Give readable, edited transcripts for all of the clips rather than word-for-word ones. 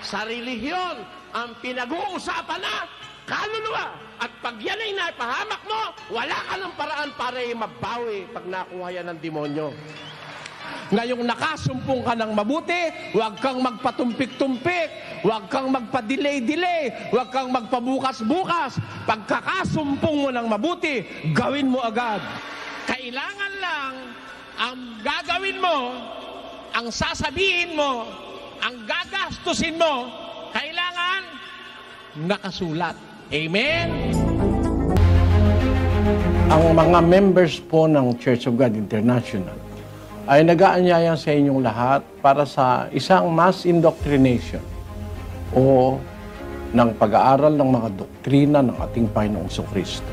Sa relihiyon, ang pinag-uusapan na kaluluwa. At pag yan ay naipahamak mo, wala ka ng paraan para mabawi pag nakuha yan ng demonyo. Ngayong nakasumpong ka ng mabuti, huwag kang magpatumpik-tumpik, huwag kang magpa-delay-delay, huwag kang magpabukas-bukas. Pagkakasumpong mo ng mabuti, gawin mo agad. Kailangan lang ang gagawin mo, ang sasabihin mo, ang gagastusin mo, kailangan nakasulat. Amen? Ang mga members po ng Church of God International ay nag-aanyaya sa inyong lahat para sa isang mass indoctrination o ng pag-aaral ng mga doktrina ng ating Panginoong Kristo.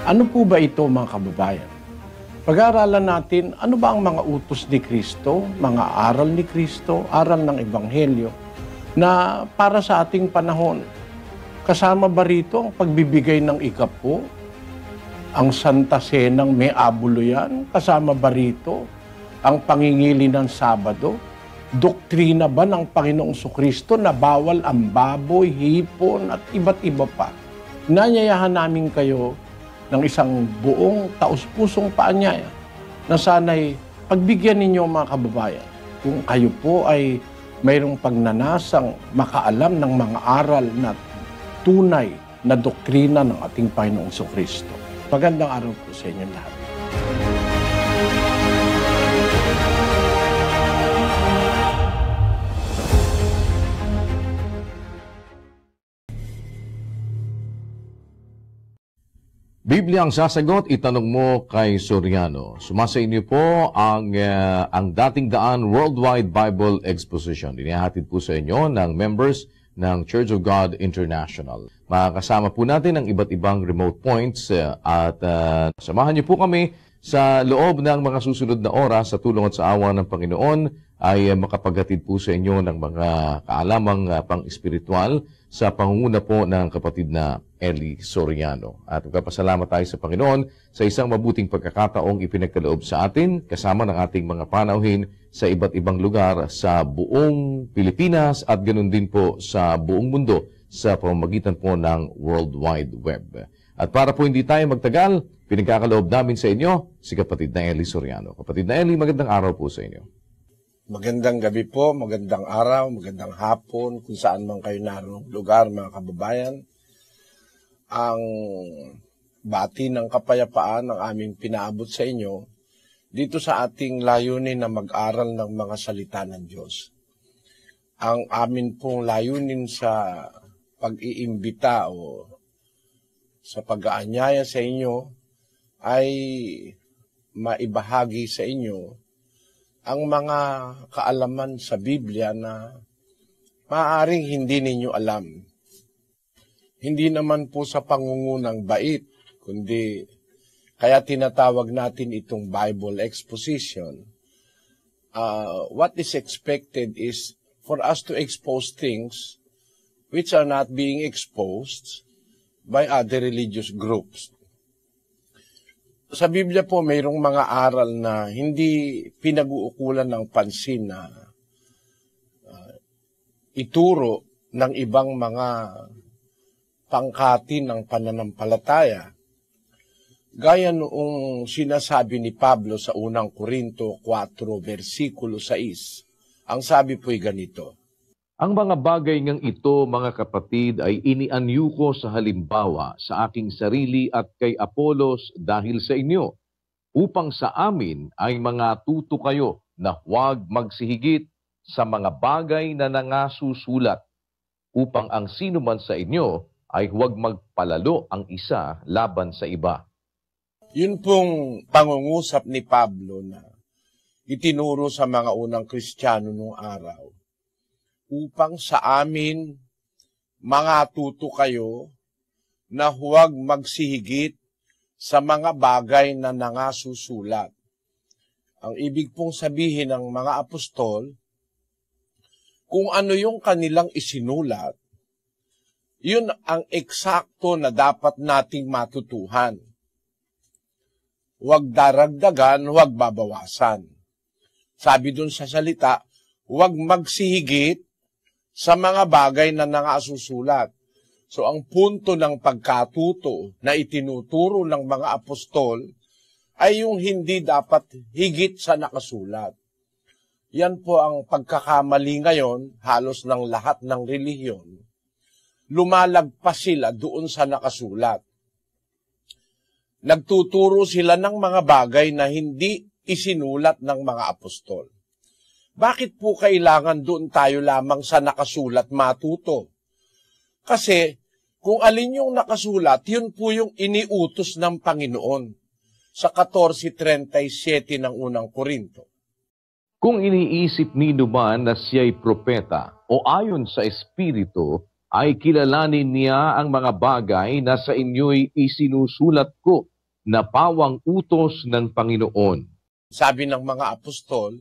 Ano po ba ito, mga kababayan? Pag-aaralan natin, ano ba ang mga utos ni Kristo, mga aral ni Kristo, aral ng Ebanghelyo, na para sa ating panahon. Kasama ba rito ang pagbibigay ng ikapo? Ang Santa Senang may abulo yan? Kasama ba rito ang pangingili ng Sabado? Doktrina ba ng Panginoong Kristo na bawal ang baboy, hipon at iba't iba pa? Nanyayahan namin kayo ng isang buong taus-pusong paanyaya na sana'y pagbigyan ninyo, mga kababayan, kung kayo po ay mayroong pagnanasang makaalam ng mga aral na tunay na doktrina ng ating Panginoong Kristo. Magandang araw po sa inyo lahat. Biblia ang sasagot, itanong mo kay Soriano. Sumasa inyo po ang dating daan Worldwide Bible Exposition. Inihahatid po sa inyo ng members ng Church of God International. Makakasama po natin ang iba't ibang remote points at samahan niyo po kami sa loob ng mga susunod na oras sa tulong at sa awa ng Panginoon ay makapaghatid po sa inyo ng mga kaalamang pang-espiritual sa pangunguna po ng kapatid na Eli Soriano. At magpapasalamat tayo sa Panginoon sa isang mabuting pagkakataong ipinagkaloob sa atin kasama ng ating mga panauhin sa iba't ibang lugar sa buong Pilipinas at ganoon din po sa buong mundo sa pamamagitan po ng World Wide Web. At para po hindi tayo magtagal, pinagkakaloob namin sa inyo si kapatid na Eli Soriano. Kapatid na Eli, magandang araw po sa inyo. Magandang gabi po, magandang araw, magandang hapon, kung saan man kayo naroong lugar, mga kababayan. Ang bati ng kapayapaan ang aming pinaabot sa inyo dito sa ating layunin na mag-aral ng mga salita ng Diyos. Ang amin pong layunin sa pag-iimbita o sa pag-aanyaya sa inyo ay maibahagi sa inyo ang mga kaalaman sa Biblia na maaaring hindi ninyo alam. Hindi naman po sa pangungunang bait, kundi kaya tinatawag natin itong Bible exposition. What is expected is for us to expose things which are not being exposed by other religious groups. Sa Biblia po, mayroong mga aral na hindi pinag-uukulan ng pansin na ituro ng ibang mga pangkati ng pananampalataya. Gaya noong sinasabi ni Pablo sa unang Korinto 4, versikulo 6. Ang sabi po'y ganito, Ang mga bagay ngang ito, mga kapatid, ay inianyo ko sa halimbawa sa aking sarili at kay Apolos dahil sa inyo, upang sa amin ay mga tuto kayo na huwag magsihigit sa mga bagay na nangasusulat, upang ang sino man sa inyo ay huwag magpalalo ang isa laban sa iba. Yun pong pangungusap ni Pablo na itinuro sa mga unang Kristiyano noong araw, upang sa amin mga tuto kayo na huwag magsihigit sa mga bagay na nangasusulat. Ang ibig pong sabihin ng mga apostol, kung ano yung kanilang isinulat, yun ang eksakto na dapat nating matutuhan. Huwag daragdagan, huwag babawasan. Sabi dun sa salita, huwag magsihigit sa mga bagay na nakasusulat. So ang punto ng pagkatuto na itinuturo ng mga apostol ay yung hindi dapat higit sa nakasulat. Yan po ang pagkakamali ngayon, halos ng lahat ng relihiyon. Lumalagpas sila doon sa nakasulat. Nagtuturo sila ng mga bagay na hindi isinulat ng mga apostol. Bakit po kailangan doon tayo lamang sa nakasulat matuto? Kasi kung alin yung nakasulat, yun po yung iniutos ng Panginoon sa 14:37 ng unang Korinto. Kung iniisip ninyo man na siya'y propeta o ayon sa Espiritu, ay kilalanin niya ang mga bagay na sa inyo'y isinusulat ko na pawang utos ng Panginoon. Sabi ng mga apostol,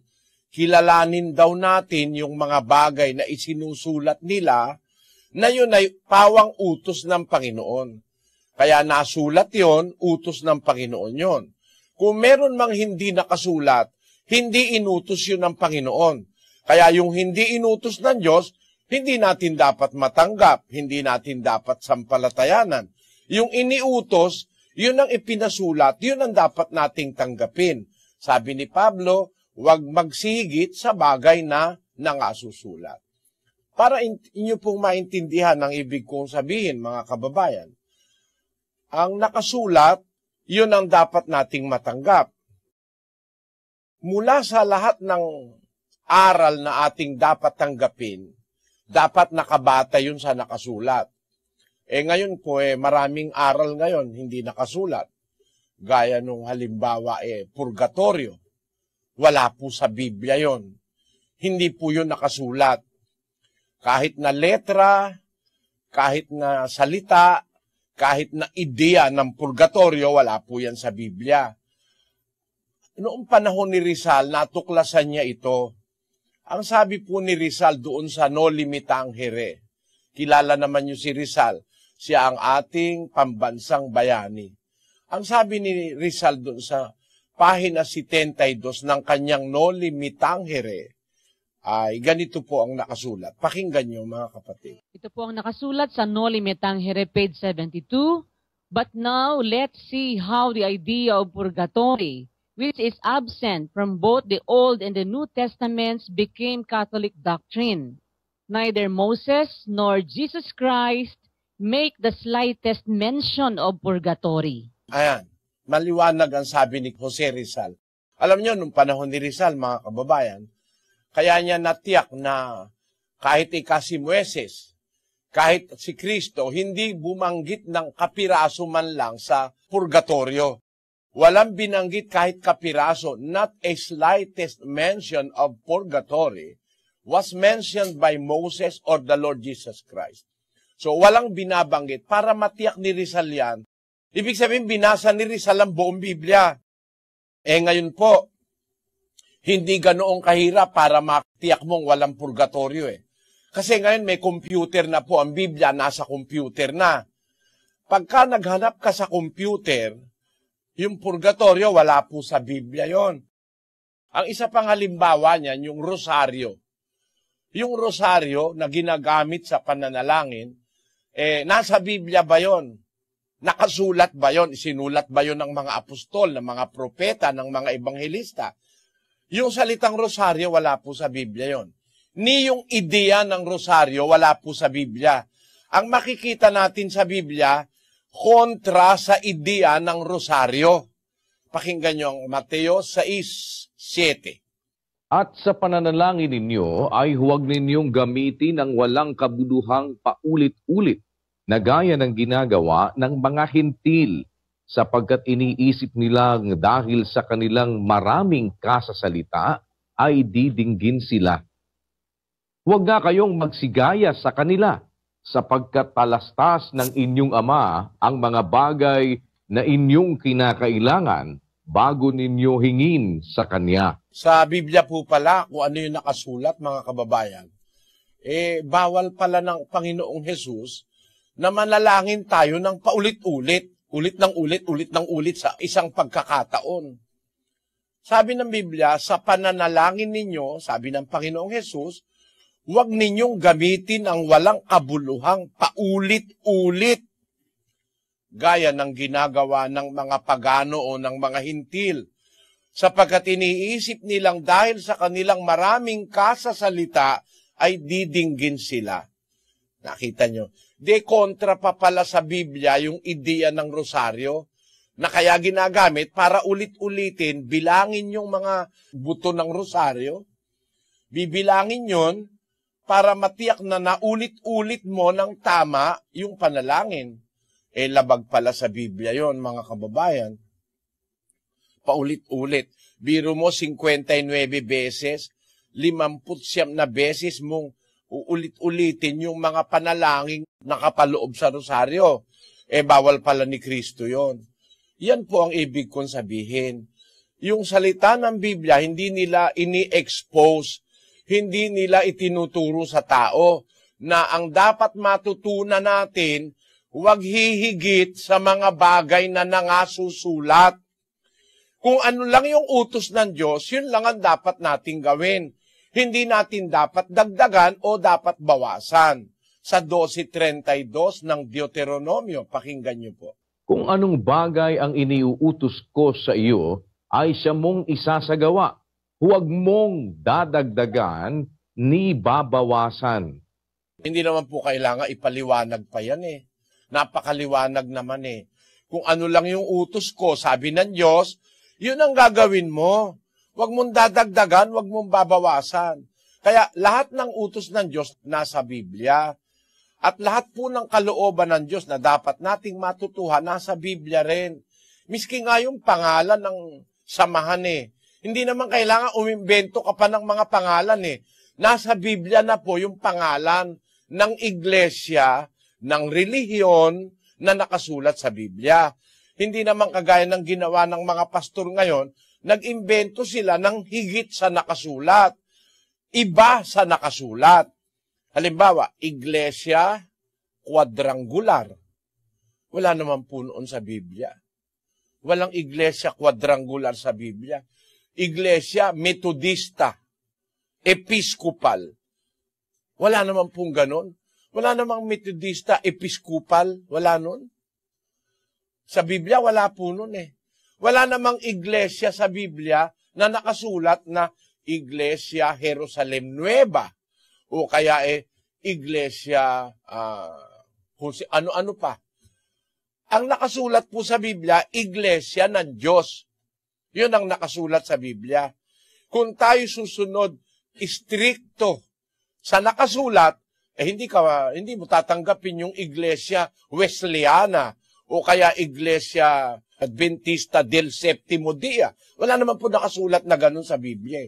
kilalanin daw natin yung mga bagay na isinusulat nila na yun ay pawang utos ng Panginoon. Kaya nasulat yon, utos ng Panginoon yon. Kung meron mang hindi nakasulat, hindi inutos yun ng Panginoon. Kaya yung hindi inutos ng Diyos, hindi natin dapat matanggap, hindi natin dapat sampalatayanan. Yung iniutos, yun ang ipinasulat, yun ang dapat nating tanggapin. Sabi ni Pablo, huwag magsigit sa bagay na nangasusulat. Para inyo pong maintindihan ang ibig kong sabihin, mga kababayan, ang nakasulat, yun ang dapat nating matanggap. Mula sa lahat ng aral na ating dapat tanggapin, dapat nakabata yun sa nakasulat. Ngayon po, maraming aral ngayon hindi nakasulat. Gaya nung halimbawa, purgatorio. Wala po sa Biblia yon. Hindi po yun nakasulat. Kahit na letra, kahit na salita, kahit na ideya ng purgatorio, wala po yan sa Biblia. Noong panahon ni Rizal, natuklasan niya ito. Ang sabi po ni Rizal doon sa Noli Me Tangere, kilala naman niyo si Rizal, siya ang ating pambansang bayani. Ang sabi ni Rizal doon sa pahina 72 ng kanyang Noli Me Tangere, ay ganito po ang nakasulat. Pakinggan niyo mga kapatid. Ito po ang nakasulat sa Noli Me Tangere, page 72. But now, let's see how the idea of purgatory, which is absent from both the Old and the New Testaments, became Catholic doctrine. Neither Moses nor Jesus Christ make the slightest mention of purgatory. Ayan, maliwanag ang sabi ni Jose Rizal. Alam niyo, nung panahon ni Rizal, mga kababayan, kaya niya natiyak na kahit si Moises, kahit si Kristo, hindi bumanggit ng kapiraso man lang sa purgatorio. Walang binanggit kahit kapiraso, not a slightest mention of purgatory was mentioned by Moses or the Lord Jesus Christ. So walang binabanggit para matiyak ni Rizal yan. Ibig sabihin, binasa ni Rizal ang buong Biblia. Ngayon po, hindi ganoong kahirap para matiyak mong walang purgatorio Kasi ngayon may computer na po, ang Biblia nasa computer na. Pagka naghanap ka sa computer, yung purgatorio, wala po sa Biblia yon. Ang isa pang halimbawa niyan, yung rosaryo. Yung rosaryo na ginagamit sa pananalangin, nasa Biblia ba yon? Nakasulat ba yon? Sinulat ba yon ng mga apostol, ng mga propeta, ng mga ebanghelista? Yung salitang rosaryo, wala po sa Biblia yon. Ni yung ideya ng rosaryo, wala po sa Biblia. Ang makikita natin sa Biblia, kontra sa ideya ng rosaryo. Pakinggan niyo ang Mateo 6:7. At sa pananalangin ninyo ay huwag ninyong gamitin ang walang kabuluhang paulit-ulit na gaya ng ginagawa ng mga hintil, sapagkat iniisip nilang dahil sa kanilang maraming kasasalita ay didinggin sila. Huwag nga kayong magsigaya sa kanila, sapagkat talastas ng inyong Ama ang mga bagay na inyong kinakailangan bago ninyo hingin sa Kanya. Sa Biblia po pala, kung ano yung nakasulat, mga kababayan, bawal pala ng Panginoong Hesus na manalangin tayo ng paulit-ulit, ulit ng ulit sa isang pagkakataon. Sabi ng Biblia, sa pananalangin ninyo, sabi ng Panginoong Hesus, huwag ninyong gamitin ang walang kabuluhang paulit-ulit, gaya ng ginagawa ng mga pagano o ng mga hintil, sapagkat iniisip nilang dahil sa kanilang maraming kasasalita ay didinggin sila. Nakita nyo? De kontra pa pala sa Biblia yung ideya ng rosaryo na kaya ginagamit para ulit-ulitin, bilangin yung mga buto ng rosaryo, bibilangin yon para matiyak na naulit-ulit mo ng tama yung panalangin. Labag pala sa Biblia yon, mga kababayan. Paulit-ulit. Biro mo 59 beses, 59 na beses mong uulit-ulitin yung mga panalangin nakapaloob sa rosaryo. Bawal pala ni Kristo yon. Yan po ang ibig kong sabihin. Yung salita ng Biblia, hindi nila ini-expose, hindi nila itinuturo sa tao na ang dapat matutunan natin, huwag hihigit sa mga bagay na nangasusulat. Kung ano lang yung utos ng Diyos, yun lang ang dapat nating gawin. Hindi natin dapat dagdagan o dapat bawasan. Sa 12:32 ng Deuteronomio, pakinggan niyo po. Kung anong bagay ang iniuutos ko sa iyo, ay siya mong isasagawa. Huwag mong dadagdagan ni babawasan. Hindi naman po kailangan ipaliwanag pa yan Napakaliwanag naman Kung ano lang yung utos ko, sabi ng Diyos, yun ang gagawin mo. Huwag mong dadagdagan, huwag mong babawasan. Kaya lahat ng utos ng Diyos nasa Biblia. At lahat po ng kalooban ng Diyos na dapat nating matutuhan nasa Biblia rin. Miski nga yung pangalan ng samahan Hindi naman kailangan umimbento ka pa ng mga pangalan Nasa Biblia na po yung pangalan ng iglesia, ng relihiyon na nakasulat sa Biblia. Hindi naman kagaya ng ginawa ng mga pastor ngayon, nag-imbento sila ng higit sa nakasulat. Iba sa nakasulat. Halimbawa, iglesia quadrangular. Wala naman po noon sa Biblia. Walang iglesia quadrangular sa Biblia. Iglesia metodista, episkopal. Wala naman pong ganon. Wala namang metodista, episkopal. Wala nun. Sa Biblia, wala po nun Wala namang iglesia sa Biblia na nakasulat na Iglesia Jerusalem Nueva. O kaya iglesia, kung ano-ano pa. Ang nakasulat po sa Biblia, iglesia ng Diyos. Yun ang nakasulat sa Biblia. Kung tayo susunod istrikto sa nakasulat, hindi mo tatanggapin yung iglesia Wesleyana o kaya iglesia Adventista del Septimo Dia. Wala naman po nakasulat na ganun sa Biblia.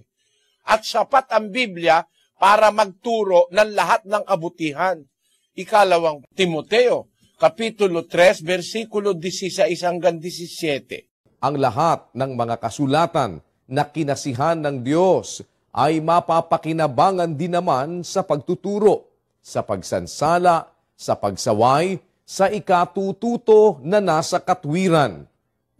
At sapat ang Biblia para magturo ng lahat ng kabutihan. Ikalawang Timoteo, Kapitulo 3, versikulo 16 hanggang 17. Ang lahat ng mga kasulatan na kinasihan ng Diyos ay mapapakinabangan din naman sa pagtuturo, sa pagsansala, sa pagsaway, sa ikatututo na nasa katwiran,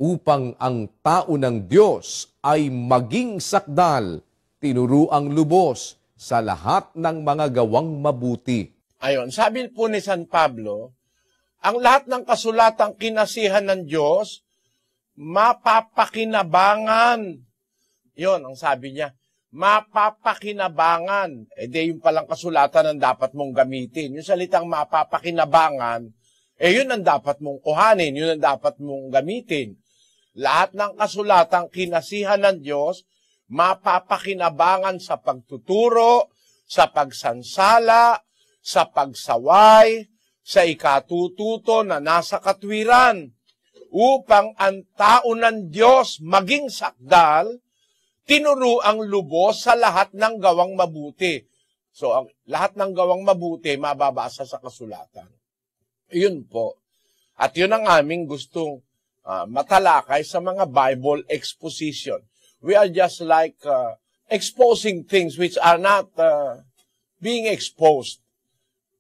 upang ang tao ng Diyos ay maging sakdal, tinuruang lubos sa lahat ng mga gawang mabuti. Ayon, sabi po ni San Pablo, ang lahat ng kasulatang kinasihan ng Diyos, mapapakinabangan. Yon ang sabi niya, mapapakinabangan. Yung palang kasulatan ang dapat mong gamitin. Yung salitang mapapakinabangan, yun ang dapat mong kuhanin, yun ang dapat mong gamitin. Lahat ng kasulatang kinasihan ng Diyos, mapapakinabangan sa pagtuturo, sa pagsansala, sa pagsaway, sa ikatututo na nasa katwiran, upang ang tao ng Diyos maging sakdal, tinuruang lubos sa lahat ng gawang mabuti. So, lahat ng gawang mabuti, mababasa sa kasulatan. Yun po. At yun ang aming gustong matalakay sa mga Bible exposition. We are just like exposing things which are not being exposed,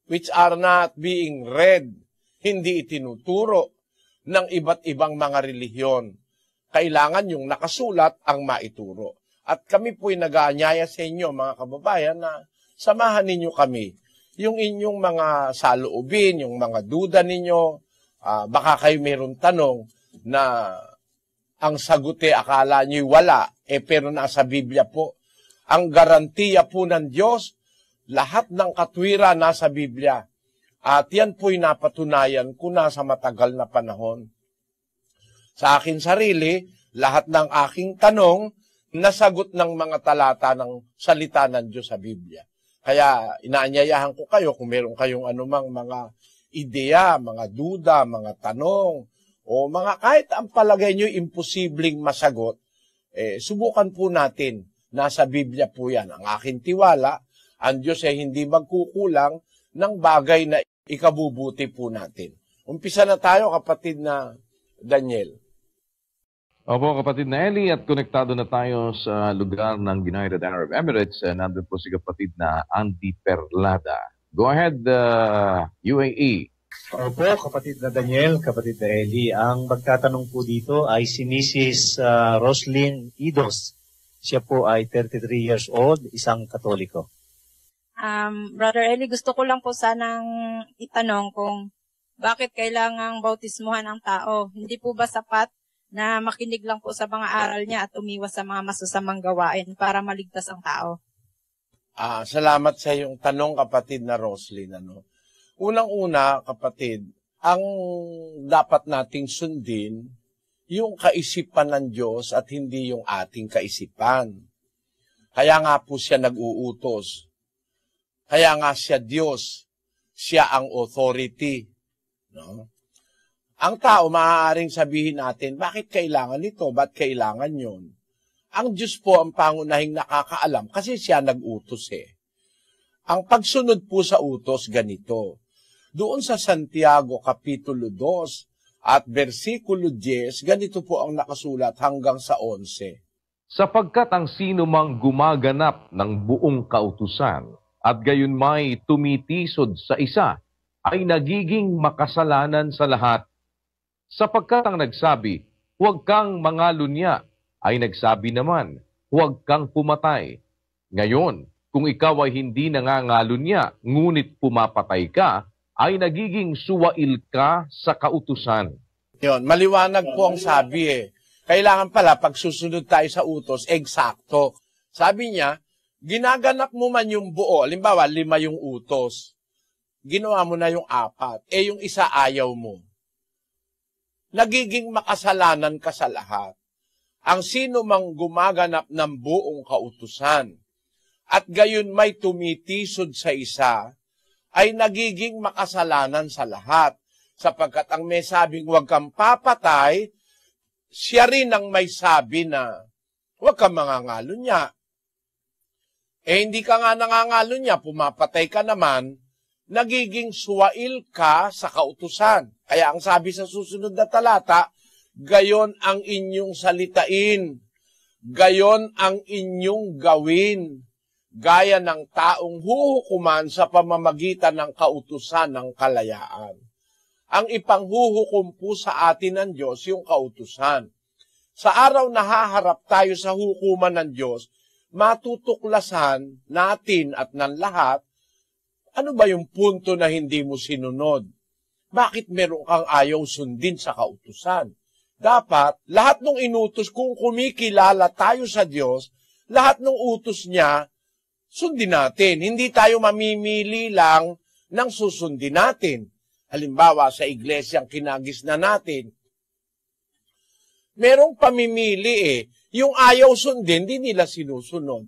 which are not being read, hindi itinuturo ng iba't ibang mga relihiyon. Kailangan yung nakasulat ang maituro. At kami po'y nag-aanyaya sa inyo, mga kababayan, na samahan ninyo kami. Yung inyong mga saloobin, yung mga duda ninyo, baka kayo mayroong tanong na ang sagot akala nyo wala, pero nasa Biblia po. Ang garantiya po ng Diyos, lahat ng katwiran nasa Biblia. At yan po'y napatunayan ko na sa matagal na panahon. Sa akin sarili, lahat ng aking tanong, nasagot ng mga talata ng salita ng Diyos sa Biblia. Kaya inaanyayahan ko kayo kung meron kayong anumang mga ideya, mga duda, mga tanong, o mga kahit ang palagay nyo imposibleng masagot, subukan po natin. Nasa Biblia po yan. Ang aking tiwala, ang Diyos ay hindi magkukulang ng bagay na ikabubuti po natin. Umpisa na tayo, kapatid na Daniel. Opo, kapatid na Eli, at konektado na tayo sa lugar ng United Arab Emirates. Nandun po si kapatid na Andy Perlada. Go ahead, UAE. Opo, kapatid na Daniel, kapatid na Eli. Ang magtatanong po dito ay si Mrs. Roslyn Idos. Siya po ay 33 years old, isang Katoliko. Brother Eli, gusto ko lang po sanang itanong kung bakit kailangang bautismuhan ang tao. Hindi po ba sapat na makinig lang po sa mga aral niya at umiwas sa mga masasamang gawain para maligtas ang tao? Salamat sa iyong tanong, kapatid na Roslyn. Unang-una, kapatid, ang dapat nating sundin, yung kaisipan ng Diyos at hindi yung ating kaisipan. Kaya nga po siya nag-uutos. Kaya nga siya Diyos. Siya ang authority. No? Ang tao, maaaring sabihin natin, bakit kailangan ito? Ba't kailangan yun? Ang Diyos po ang pangunahing nakakaalam kasi siya nag-utos Ang pagsunod po sa utos, ganito. Doon sa Santiago Kapitulo 2, at versikulo 10, ganito po ang nakasulat hanggang sa 11. Sapagkat ang sino mang gumaganap ng buong kautusan at gayon may tumitisod sa isa, ay nagiging makasalanan sa lahat. Sapagkat ang nagsabi, huwag kang mangalunya, ay nagsabi naman, huwag kang pumatay. Ngayon, kung ikaw ay hindi nangangalunya, ngunit pumapatay ka, ay nagiging suwail ka sa kautusan. Yun, maliwanag po ang sabi Kailangan pala, pag susunod tayo sa utos, eksakto. Sabi niya, ginaganap mo man yung buo, halimbawa, 5 yung utos. Ginawa mo na yung 4, yung isa ayaw mo. Nagiging makasalanan ka sa lahat. Ang sino mang gumaganap ng buong kautusan, at gayon may tumitisod sa isa, ay nagiging makasalanan sa lahat. Sapagkat ang may sabing huwag kang papatay, siya rin ang may sabi na huwag kang mangangalunya. Hindi ka nga nangangalunya, pumapatay ka naman, nagiging suwail ka sa kautusan. Kaya ang sabi sa susunod na talata, gayon ang inyong salitain, gayon ang inyong gawin, gaya ng taong huhukuman sa pamamagitan ng kautusan ng kalayaan. Ang ipanghuhukom po sa atin ng Diyos yung kautusan. Sa araw na haharap tayo sa hukuman ng Diyos, matutuklasan natin at ng lahat, ano ba yung punto na hindi mo sinunod? Bakit meron kang ayaw sundin sa kautusan? Dapat, lahat ng inutos, kung kumikilala tayo sa Diyos, lahat ng utos niya, sundin natin. Hindi tayo mamimili lang ng susundin natin. Halimbawa, sa iglesyang kinagis na natin, merong pamimili Yung ayaw sundin, di nila sinusunod.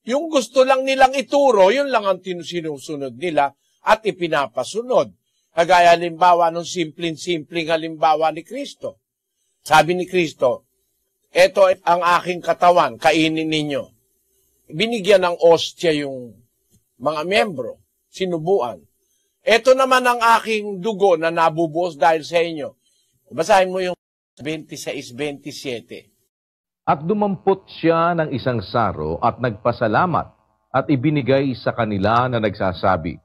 Yung gusto lang nilang ituro, yun lang ang sinusunod nila at ipinapasunod. Kagaya halimbawa ng simpleng-simpleng halimbawa ni Kristo. Sabi ni Kristo, eto ang aking katawan, kainin ninyo. Binigyan ng ostya yung mga miyembro, sinubuan. Ito naman ang aking dugo na nabubuhos dahil sa inyo. Basahin mo yung 26-27. At dumampot siya ng isang saro at nagpasalamat at ibinigay sa kanila na nagsasabi,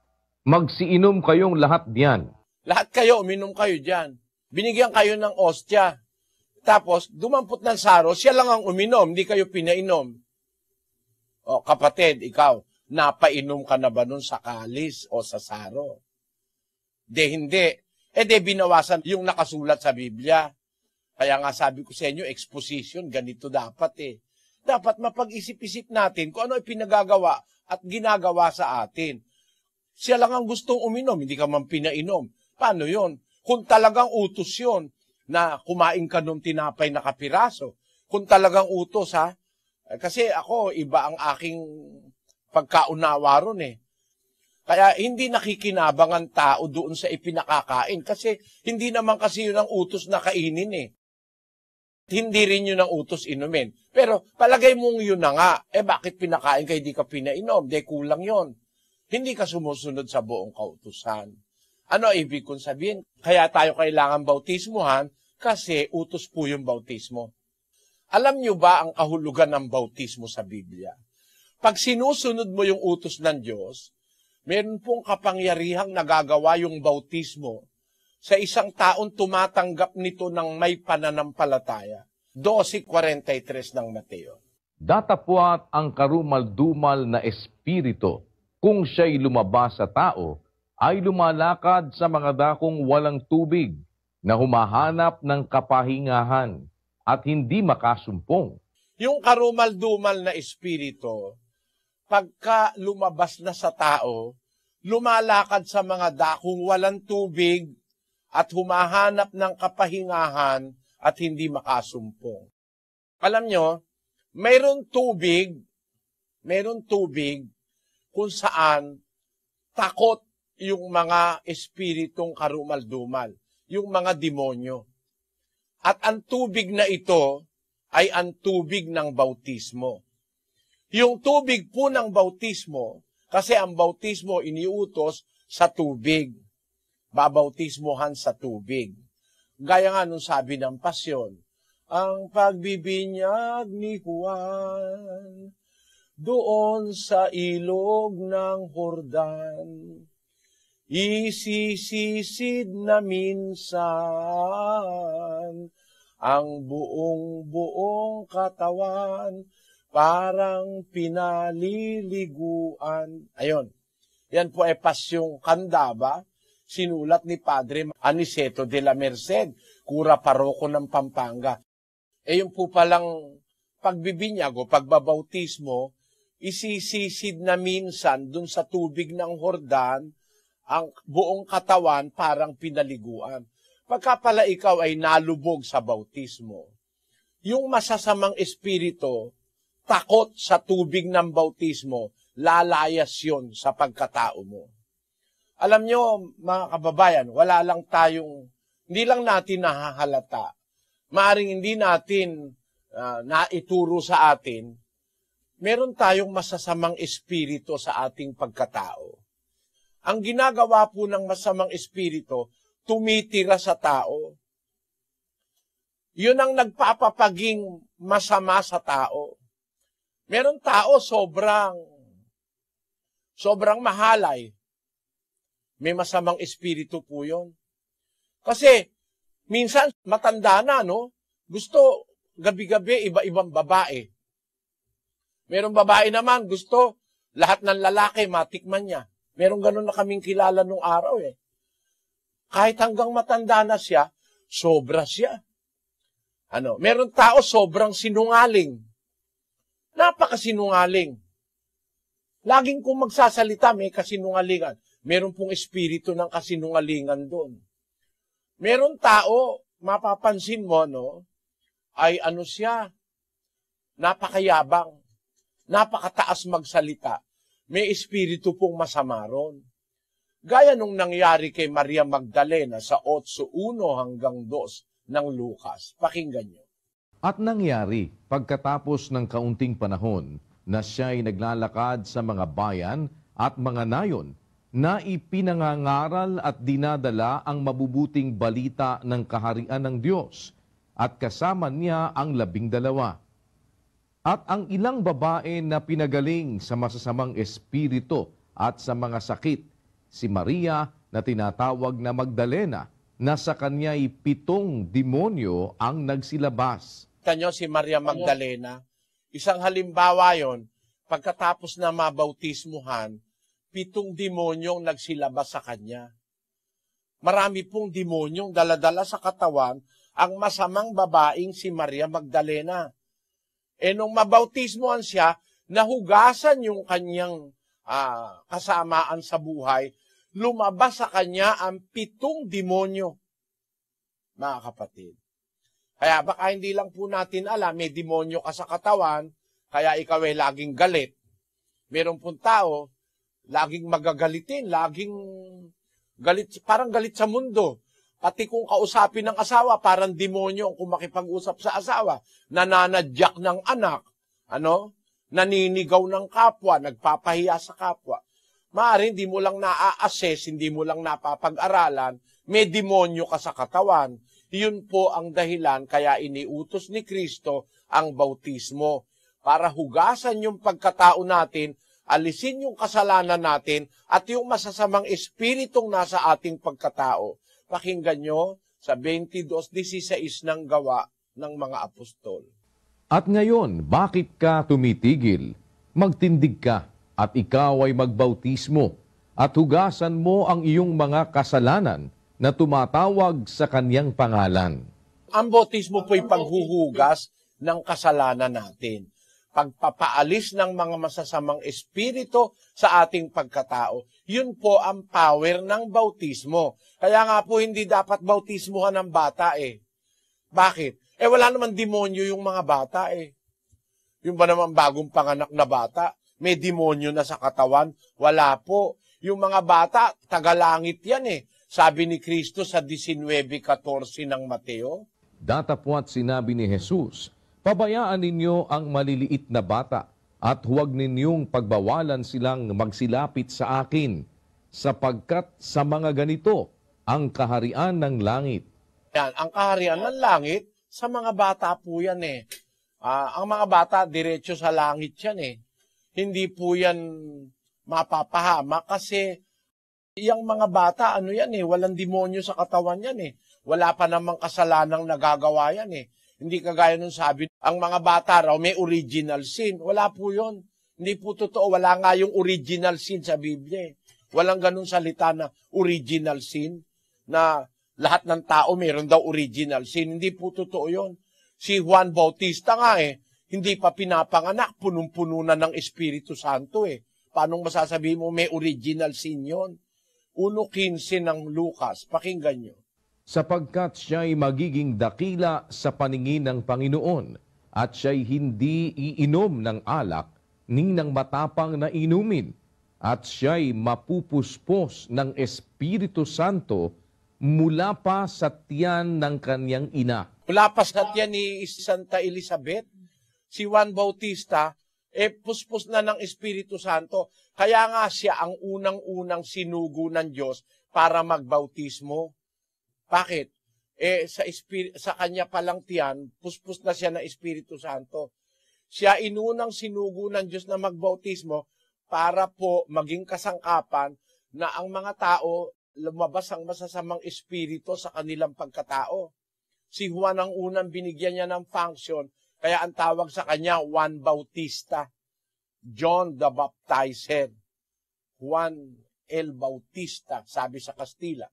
magsiinom kayong lahat diyan. Lahat kayo, uminom kayo diyan. Binigyan kayo ng ostya. Tapos, dumampot ng saro, siya lang ang uminom, hindi kayo pinainom. O, kapatid, ikaw, napainom ka na ba nun sa kalis o sa saro? Hindi. Binawasan yung nakasulat sa Biblia. Kaya nga sabi ko sa inyo, exposition, ganito dapat Dapat mapag-isip-isip natin kung ano ay pinagagawa at ginagawa sa atin. Siya lang ang gustong uminom, hindi ka man pinainom. Paano yon? Kung talagang utos yon na kumain ka nung tinapay na kapiraso, kung talagang utos kasi ako, iba ang aking pagkaunawa ron Kaya hindi nakikinabang ang tao doon sa ipinakakain kasi hindi naman kasi yun ang utos na kainin Hindi rin yun ang utos inumin. Pero palagay mong yun na nga, bakit pinakain ka hindi ka pinainom? Kulang yun. Hindi ka sumusunod sa buong kautusan. Ano ibig kong sabihin? Kaya tayo kailangan bautismuhan kasi utos po yung bautismo. Alam nyo ba ang kahulugan ng bautismo sa Biblia? Pag sinusunod mo yung utos ng Diyos, meron pong kapangyarihang nagagawa yung bautismo sa isang taong tumatanggap nito ng may pananampalataya. 12:43 ng Mateo. Datapwat ang karumal-dumal na espiritu, kung siya'y lumabas sa tao, ay lumalakad sa mga dakong walang tubig, na humahanap ng kapahingahan at hindi makasumpong. Yung karumal-dumal na espiritu, pagka lumabas na sa tao, lumalakad sa mga dakong walang tubig at humahanap ng kapahingahan at hindi makasumpong. Alam nyo, mayroon tubig kung saan takot yung mga espiritong karumal-dumal, yung mga demonyo. At ang tubig na ito ay ang tubig ng bautismo. Yung tubig po ng bautismo, kasi ang bautismo iniutos sa tubig. Babautismohan sa tubig. Gaya nga nung sabi ng pasyon, ang pagbibinyag ni Juan doon sa ilog ng Jordan, isisisid na minsan ang buong katawan, parang pinaliliguan. Ayon. Yan po ay pasyong kandaba, sinulat ni Padre Aniceto de la Merced, kura paroko ng Pampanga. Yun po palang pagbibinyag o pagbabautismo, isisisid na minsan dun sa tubig ng Jordan, ang buong katawan parang pinaliguan. Pagka pala ikaw ay nalubog sa bautismo, yung masasamang espiritu, takot sa tubig ng bautismo, lalayas yun sa pagkatao mo. Alam nyo, mga kababayan, hindi lang natin nahahalata, maaring hindi natin naituro sa atin, meron tayong masasamang espiritu sa ating pagkatao. Ang ginagawa po ng masamang espiritu, tumitira sa tao. Yun ang nagpapapaging masama sa tao. Meron tao sobrang mahalay. May masamang espiritu po yun. Kasi, minsan, matanda na, no? Gusto, gabi-gabi, iba-ibang babae. Merong babae naman, gusto, lahat ng lalaki, matikman niya. Merong ganun na kaming kilala nung araw, Kahit hanggang matanda na siya, sobra siya. Meron tao sobrang sinungaling. Napakasinungaling. Laging kung magsasalita, may kasinungalingan. Meron pong espiritu ng kasinungalingan doon. Meron tao, mapapansin mo, ay siya, napakayabang, napakataas magsalita. May espiritu pong masama ron. Gaya nung nangyari kay Maria Magdalena sa 8:1-2 ng Lucas. Pakinggan nyo. At nangyari, pagkatapos ng kaunting panahon, na siya'y naglalakad sa mga bayan at mga nayon, na ipinangangaral at dinadala ang mabubuting balita ng kaharian ng Diyos, at kasama niya ang 12. At ang ilang babae na pinagaling sa masasamang espiritu at sa mga sakit, si Maria na tinatawag na Magdalena, na sa kanya'y 7 demonyo ang nagsilabas. Tanyo si Maria Magdalena, isang halimbawa yon pagkatapos na mabautismuhan, 7 demonyong nagsilabas sa kanya. Marami pong demonyong daladala sa katawan ang masamang babaeng si Maria Magdalena. Nung mabautismuhan siya, nahugasan yung kanyang kasamaan sa buhay, lumabas sa kanya ang 7 demonyo, mga kapatid. Kaya baka hindi lang po natin alam, may demonyo ka sa katawan, kaya ikaw ay laging galit. Meron pong tao, laging magagalitin, laging galit, parang galit sa mundo. Pati kung kausapin ng asawa, parang demonyo kung makipag-usap sa asawa. Nananadyak ng anak, naninigaw ng kapwa, nagpapahiya sa kapwa. Maaari, hindi mo lang na-assess, hindi mo lang napapag-aralan, may demonyo ka sa katawan. Yun po ang dahilan kaya iniutos ni Kristo ang bautismo. Para hugasan yung pagkatao natin, alisin yung kasalanan natin, at yung masasamang espiritong nasa ating pagkatao. Pakinggan nyo sa 22:16 ng Gawa ng mga Apostol. At ngayon, bakit ka tumitigil? Magtindig ka, at ikaw ay magbautismo, at hugasan mo ang iyong mga kasalanan na tumatawag sa kanyang pangalan. Ang bautismo po'y paghuhugas ng kasalanan natin. Pagpapaalis ng mga masasamang espiritu sa ating pagkatao. Yun po ang power ng bautismo. Kaya nga po hindi dapat bautismuhan ng bata Bakit? Wala naman demonyo yung mga bata Yung ba naman bagong panganak na bata, may demonyo na sa katawan? Wala po. Yung mga bata, tagalangit yan Sabi ni Kristo sa 19:14 ng Mateo. Datapwat sinabi ni Jesus, pabayaan ninyo ang maliliit na bata at huwag ninyong pagbawalan silang magsilapit sa akin, sapagkat sa mga ganito ang kaharian ng langit. Yan, ang kaharian ng langit, sa mga bata po yan ang mga bata, diretso sa langit yan Hindi po yan mapapahama kasi yung mga bata, walang demonyo sa katawan yan Wala pa namang kasalanang nagagawa yan Hindi kagaya nung sabi, ang mga bata raw may original sin. Wala po yun. Hindi po totoo. Wala nga yung original sin sa Biblia Walang ganun salita na original sin, na lahat ng tao mayroon daw original sin. Hindi po totoo yun. Si Juan Bautista nga hindi pa pinapanganak, punong-puno na ng Espiritu Santo Paano masasabihin mo may original sin yun? 1:15 ng Lucas, pakinggan nyo. Sapagkat siya'y magiging dakila sa paningin ng Panginoon, at siya'y hindi iinom ng alak, ni ng matapang na inumin, at siya'y mapupuspos ng Espiritu Santo mula pa sa tiyan ng kanyang ina. Mula pa sa tiyan ni Santa Elizabeth, si Juan Bautista, puspos na ng Espiritu Santo. Kaya nga siya ang unang-unang sinugo ng Diyos para magbautismo. Bakit? Sa kanya palang tiyan, puspos na siya ng Espiritu Santo. Siya inunang sinugo ng Diyos na magbautismo para po maging kasangkapan na ang mga tao lumabas ang masasamang espiritu sa kanilang pagkatao. Si Juan ang unang binigyan niya ng function, kaya ang tawag sa kanya Juan Bautista. John the Baptizer. Juan el Bautista, sabi sa Kastila.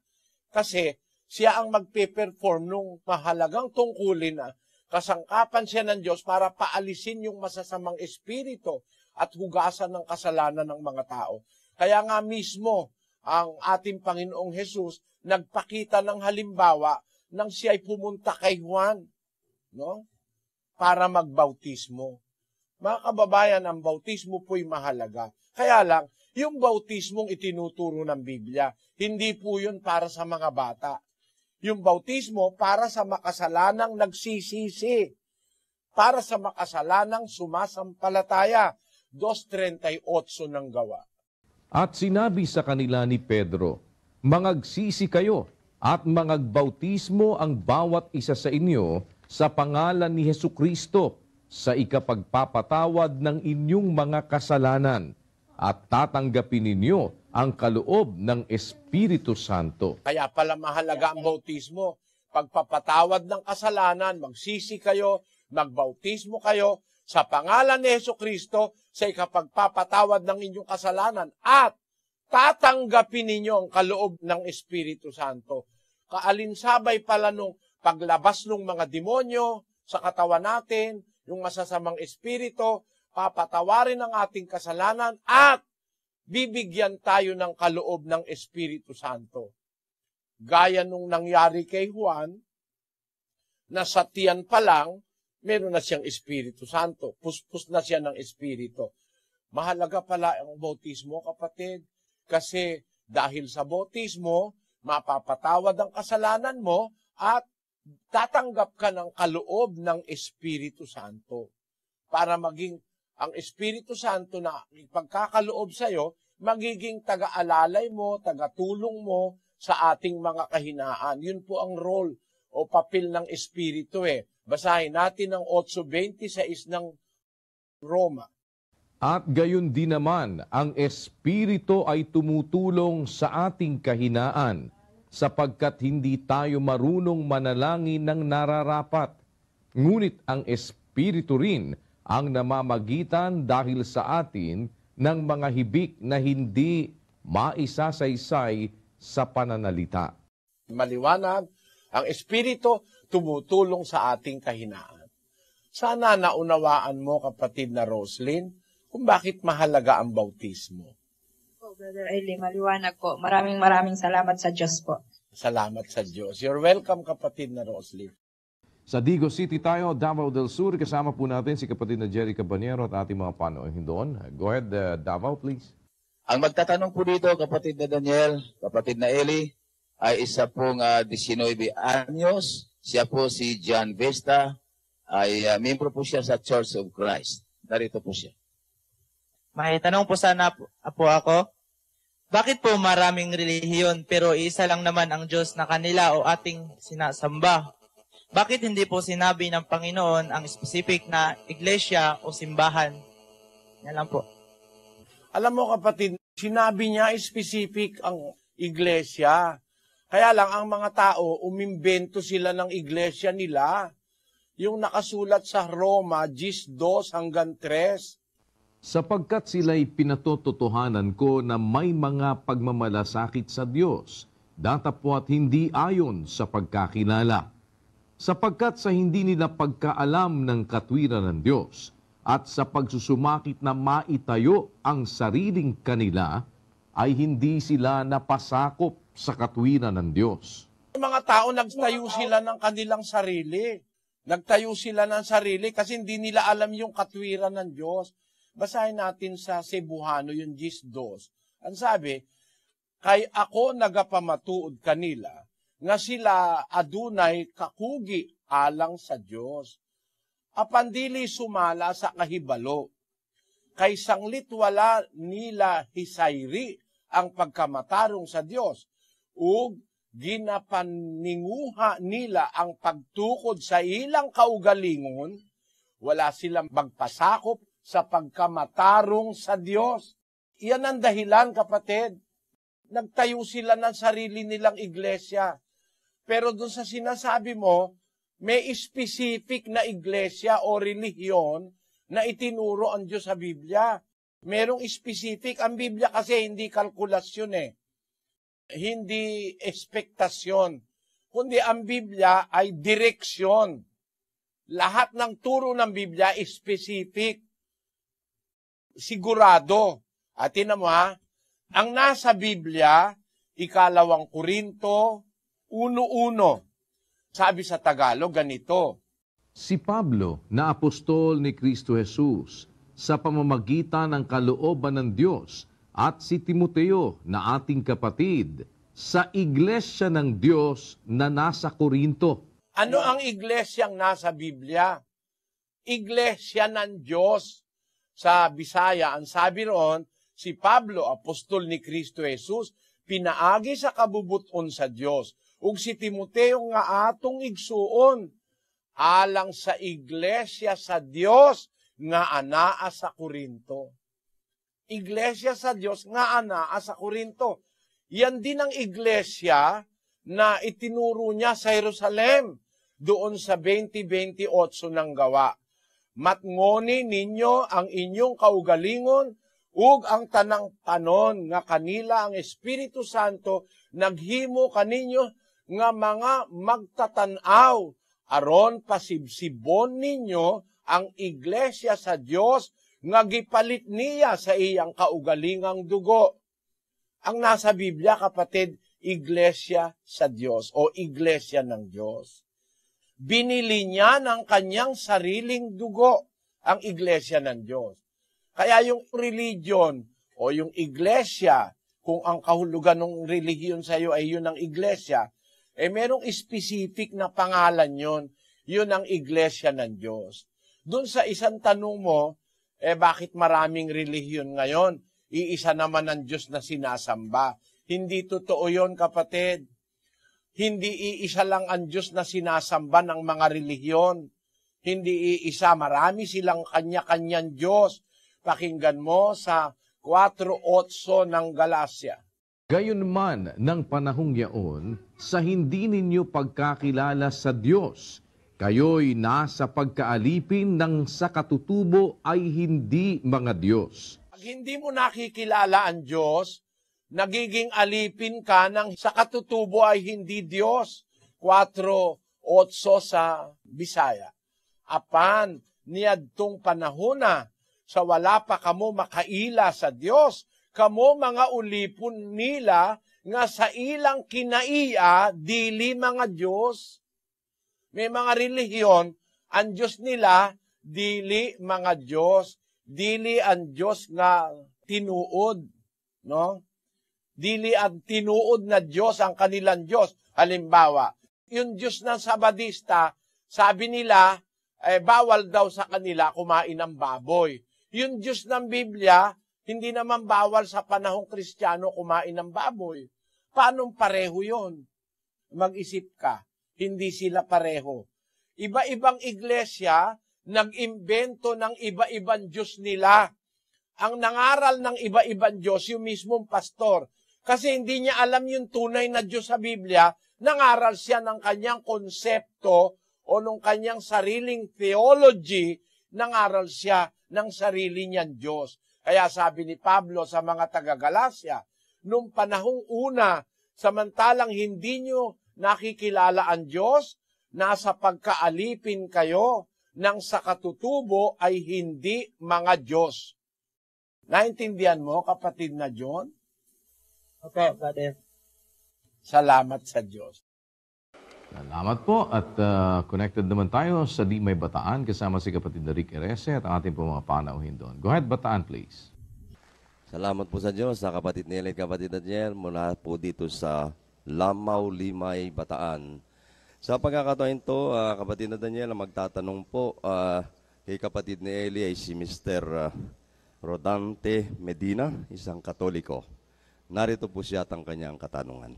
Kasi siya ang magpe-perform nung mahalagang tungkulin na kasangkapan siya ng Diyos para paalisin yung masasamang espiritu at hugasan ng kasalanan ng mga tao. Kaya nga mismo ang ating Panginoong Hesus nagpakita ng halimbawa nang siya ay pumunta kay Juan, para magbautismo. Mga kababayan, ang bautismo po'y mahalaga. Kaya lang, yung bautismong itinuturo ng Biblia, hindi po yun para sa mga bata. Yung bautismo para sa makasalanang nagsisisi, para sa makasalanang sumasampalataya. 2:38 ng Gawa. At sinabi sa kanila ni Pedro, mangagsisi kayo at mangagbautismo ang bawat isa sa inyo sa pangalan ni Hesukristo sa ikapagpapatawad ng inyong mga kasalanan, at tatanggapin ninyo ang kaloob ng Espiritu Santo. Kaya pala mahalaga ang bautismo. Pagpapatawad ng kasalanan, magsisi kayo, magbautismo kayo, sa pangalan ni Hesukristo sa ikapagpapatawad ng inyong kasalanan at tatanggapin ninyo ang kaloob ng Espiritu Santo. Kaalinsabay pala nung paglabas ng mga demonyo sa katawan natin, yung masasamang espiritu, papatawarin ang ating kasalanan at bibigyan tayo ng kaloob ng Espiritu Santo. Gaya nung nangyari kay Juan, na sa tiyan pa lang, meron na siyang Espiritu Santo. Puspos na siya ng Espiritu. Mahalaga pala ang bautismo, kapatid, kasi dahil sa bautismo, mapapatawad ang kasalanan mo at tatanggap ka ng kaloob ng Espiritu Santo. Para maging ang Espiritu Santo na pagkakaloob sa iyo, magiging taga-alalay mo, taga-tulong mo sa ating mga kahinaan. Yun po ang role o papel ng Espiritu Basahin natin ang 8:26 ng Roma. At gayon din naman, ang Espiritu ay tumutulong sa ating kahinaan, sapagkat hindi tayo marunong manalangin ng nararapat. Ngunit ang Espiritu rin ang namamagitan dahil sa atin ng mga hibik na hindi maisasaysay sa pananalita. Maliwanag, ang Espiritu tumutulong sa ating kahinaan. Sana naunawaan mo, kapatid na Roslyn, kung bakit mahalaga ang bautismo. Po, Brother Eli, maliwanag po. Maraming salamat sa Diyos po. Salamat sa Diyos. You're welcome, kapatid na Roslyn. Sa Digo City tayo, Davao del Sur, kasama po natin si kapatid na Jerry Cabanyero at ating mga panohin doon. Go ahead, Davao, please. Ang magtatanong po dito, kapatid na Daniel, kapatid na Eli, ay isa pong 19 anyos. Siya po si John Vesta, ay miyembro po siya sa Church of Christ. Narito po siya. May tanong po sana po ako. Bakit po maraming relihiyon pero isa lang naman ang Diyos na kanila o ating sinasamba? Bakit hindi po sinabi ng Panginoon ang specific na iglesia o simbahan? Yan lang po. Alam mo, kapatid, sinabi niya specific ang iglesia. Kaya lang, ang mga tao, umimbento sila ng iglesia nila. Yung nakasulat sa Roma, 10:2-3. Sapagkat sila'y pinatototohanan ko na may mga pagmamalasakit sa Diyos, datapwat hindi ayon sa pagkakilala. Sapagkat sa hindi nila pagkaalam ng katwiran ng Diyos, at sa pagsusumakit na maitayo ang sariling kanila, ay hindi sila napasakop sa katwiran ng Diyos. Yung mga tao, nagtayo sila ng kanilang sarili. Nagtayo sila ng sarili kasi hindi nila alam yung katwiran ng Diyos. Basahin natin sa Cebuano yung 10:2. Ang sabi, kay ako nagapamatuod kanila, nga sila adunay kakugi alang sa Diyos. Apandili sumala sa kahibalo. Kay sanglit wala nila hisayri ang pagkamatarong sa Diyos. Ug ginapaninguha nila ang pagtukod sa ilang kaugalingon, wala silang magpasakop sa pagkamatarong sa Diyos. Iyan ang dahilan, kapatid. Nagtayo sila ng sarili nilang iglesia. Pero doon sa sinasabi mo, may specific na iglesia o relihiyon na itinuro ang Diyos sa Biblia. Merong specific. Ang Biblia kasi hindi kalkulasyon Hindi ekspektasyon. Kundi ang Biblia ay direksyon. Lahat ng turo ng Biblia is specific. Sigurado. At tinan mo ang nasa Biblia, 2 Korinto 1:1. Sabi sa Tagalog, ganito. Si Pablo, na apostol ni Kristo Jesus, sa pamamagitan ng kalooban ng Diyos, at si Timoteo, na ating kapatid, sa iglesia ng Diyos na nasa Korinto. Ano ang iglesyang nasa Biblia? Iglesia ng Diyos. Sa Bisaya, ang sabi roon, si Pablo, apostol ni Kristo Jesus, pinaagi sa kabubuton sa Diyos. Ug si Timoteo nga atong igsuon, alang sa iglesia sa Diyos nga anaa sa Korinto. Iglesia sa Diyos nga anaa sa Korinto. Yan din ang iglesia na itinuro niya sa Jerusalem, doon sa 20:28 ng Gawa. matngoni ninyo ang inyong kaugalingon, ug ang tanang panon nga kanila ang Espiritu Santo naghimo kaninyo nga mga magtatanaw, aron pasibsibon ninyo ang iglesia sa Dios nga gipalit niya sa iyang kaugalingang dugo. Ang nasa Biblia, kapatid, iglesia sa Diyos o iglesia ng Diyos. Binili niya ng kanyang sariling dugo ang iglesia ng Diyos. Kaya yung religion o yung iglesia, kung ang kahulugan ng religion sa iyo ay yun ang iglesia, merong specific na pangalan yun. Yun ang iglesia ng Diyos. Doon sa isang tanong mo, bakit maraming relihiyon ngayon? Iisa naman ang Diyos na sinasamba. Hindi totoo yun, kapatid. Hindi iisa lang ang Diyos na sinasamba ng mga relihiyon. Hindi iisa, marami silang kanya-kanyang Diyos. Pakinggan mo sa 4:8 ng Galacia. Gayunman ng panahong yaon, sa hindi ninyo pagkakilala sa Diyos, kayo'y nasa pagkaalipin ng sa katutubo ay hindi mga Diyos. Pag hindi mo nakikilala ang Diyos, nagiging alipin ka ng sa katutubo ay hindi Diyos. 4:8 sa Bisaya. Apan, niadtong panahona, sa wala pa kamo makaila sa Diyos, kamo mga ulipon nila, nga sa ilang kinaiya, dili mga Diyos. May mga relihiyon, ang Diyos nila, dili mga Diyos. Dili ang Diyos nga tinuod, no? Dili ang tinuod na Diyos ang kanilang Diyos. Halimbawa, yung Diyos ng Sabadista, sabi nila, bawal daw sa kanila kumain ng baboy. Yung Diyos ng Biblia, hindi naman bawal sa panahong Kristiyano kumain ng baboy. Paano pareho yon? Mag-isip ka, hindi sila pareho. Iba-ibang iglesia, nag-imbento ng iba-ibang Diyos nila. Ang nangaral ng iba-ibang Diyos, yung mismong pastor. Kasi hindi niya alam yung tunay na Diyos sa Biblia, nangaral siya ng kanyang konsepto o ng kanyang sariling theology, nangaral siya ng sarili niyang Diyos. Kaya sabi ni Pablo sa mga taga-Galacia, nung panahong una, samantalang hindi nyo nakikilala ang Diyos, nasa pagkaalipin kayo ng sa katutubo ay hindi mga Diyos. Naintindihan mo, kapatid na John? Okay, Brother. Salamat sa Diyos. Salamat po at connected naman tayo sa Limay Bataan kasama si kapatid na Rick Erese at ang ating po mga panauhin doon. Go ahead, Bataan, please. Salamat po sa Diyos, sa kapatid Nelly at kapatid Daniel, mula po dito sa Lamaw, Limay, Bataan. Sa pagkakataon ito, kapatid na Daniel, magtatanong po kay kapatid ni Eli ay si Mr. Rodante Medina, isang Katoliko. Narito po siya at ang kanyang katanungan.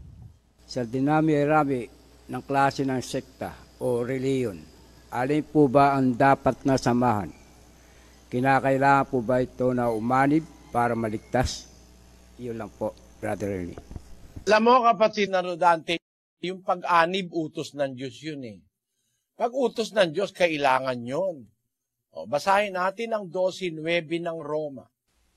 Sa dinami-rami ng klase ng sekta o reliyon, alin po ba ang dapat na samahan? Kinakailangan po ba ito na umanib para maligtas? Iyon lang po, Brother Ernie. Alam mo, kapatid na Rodante, yung pag-anib, utos ng Diyos yun eh. Pag utos ng Diyos, kailangan yun. Basahin natin ang 12:9 ng Roma.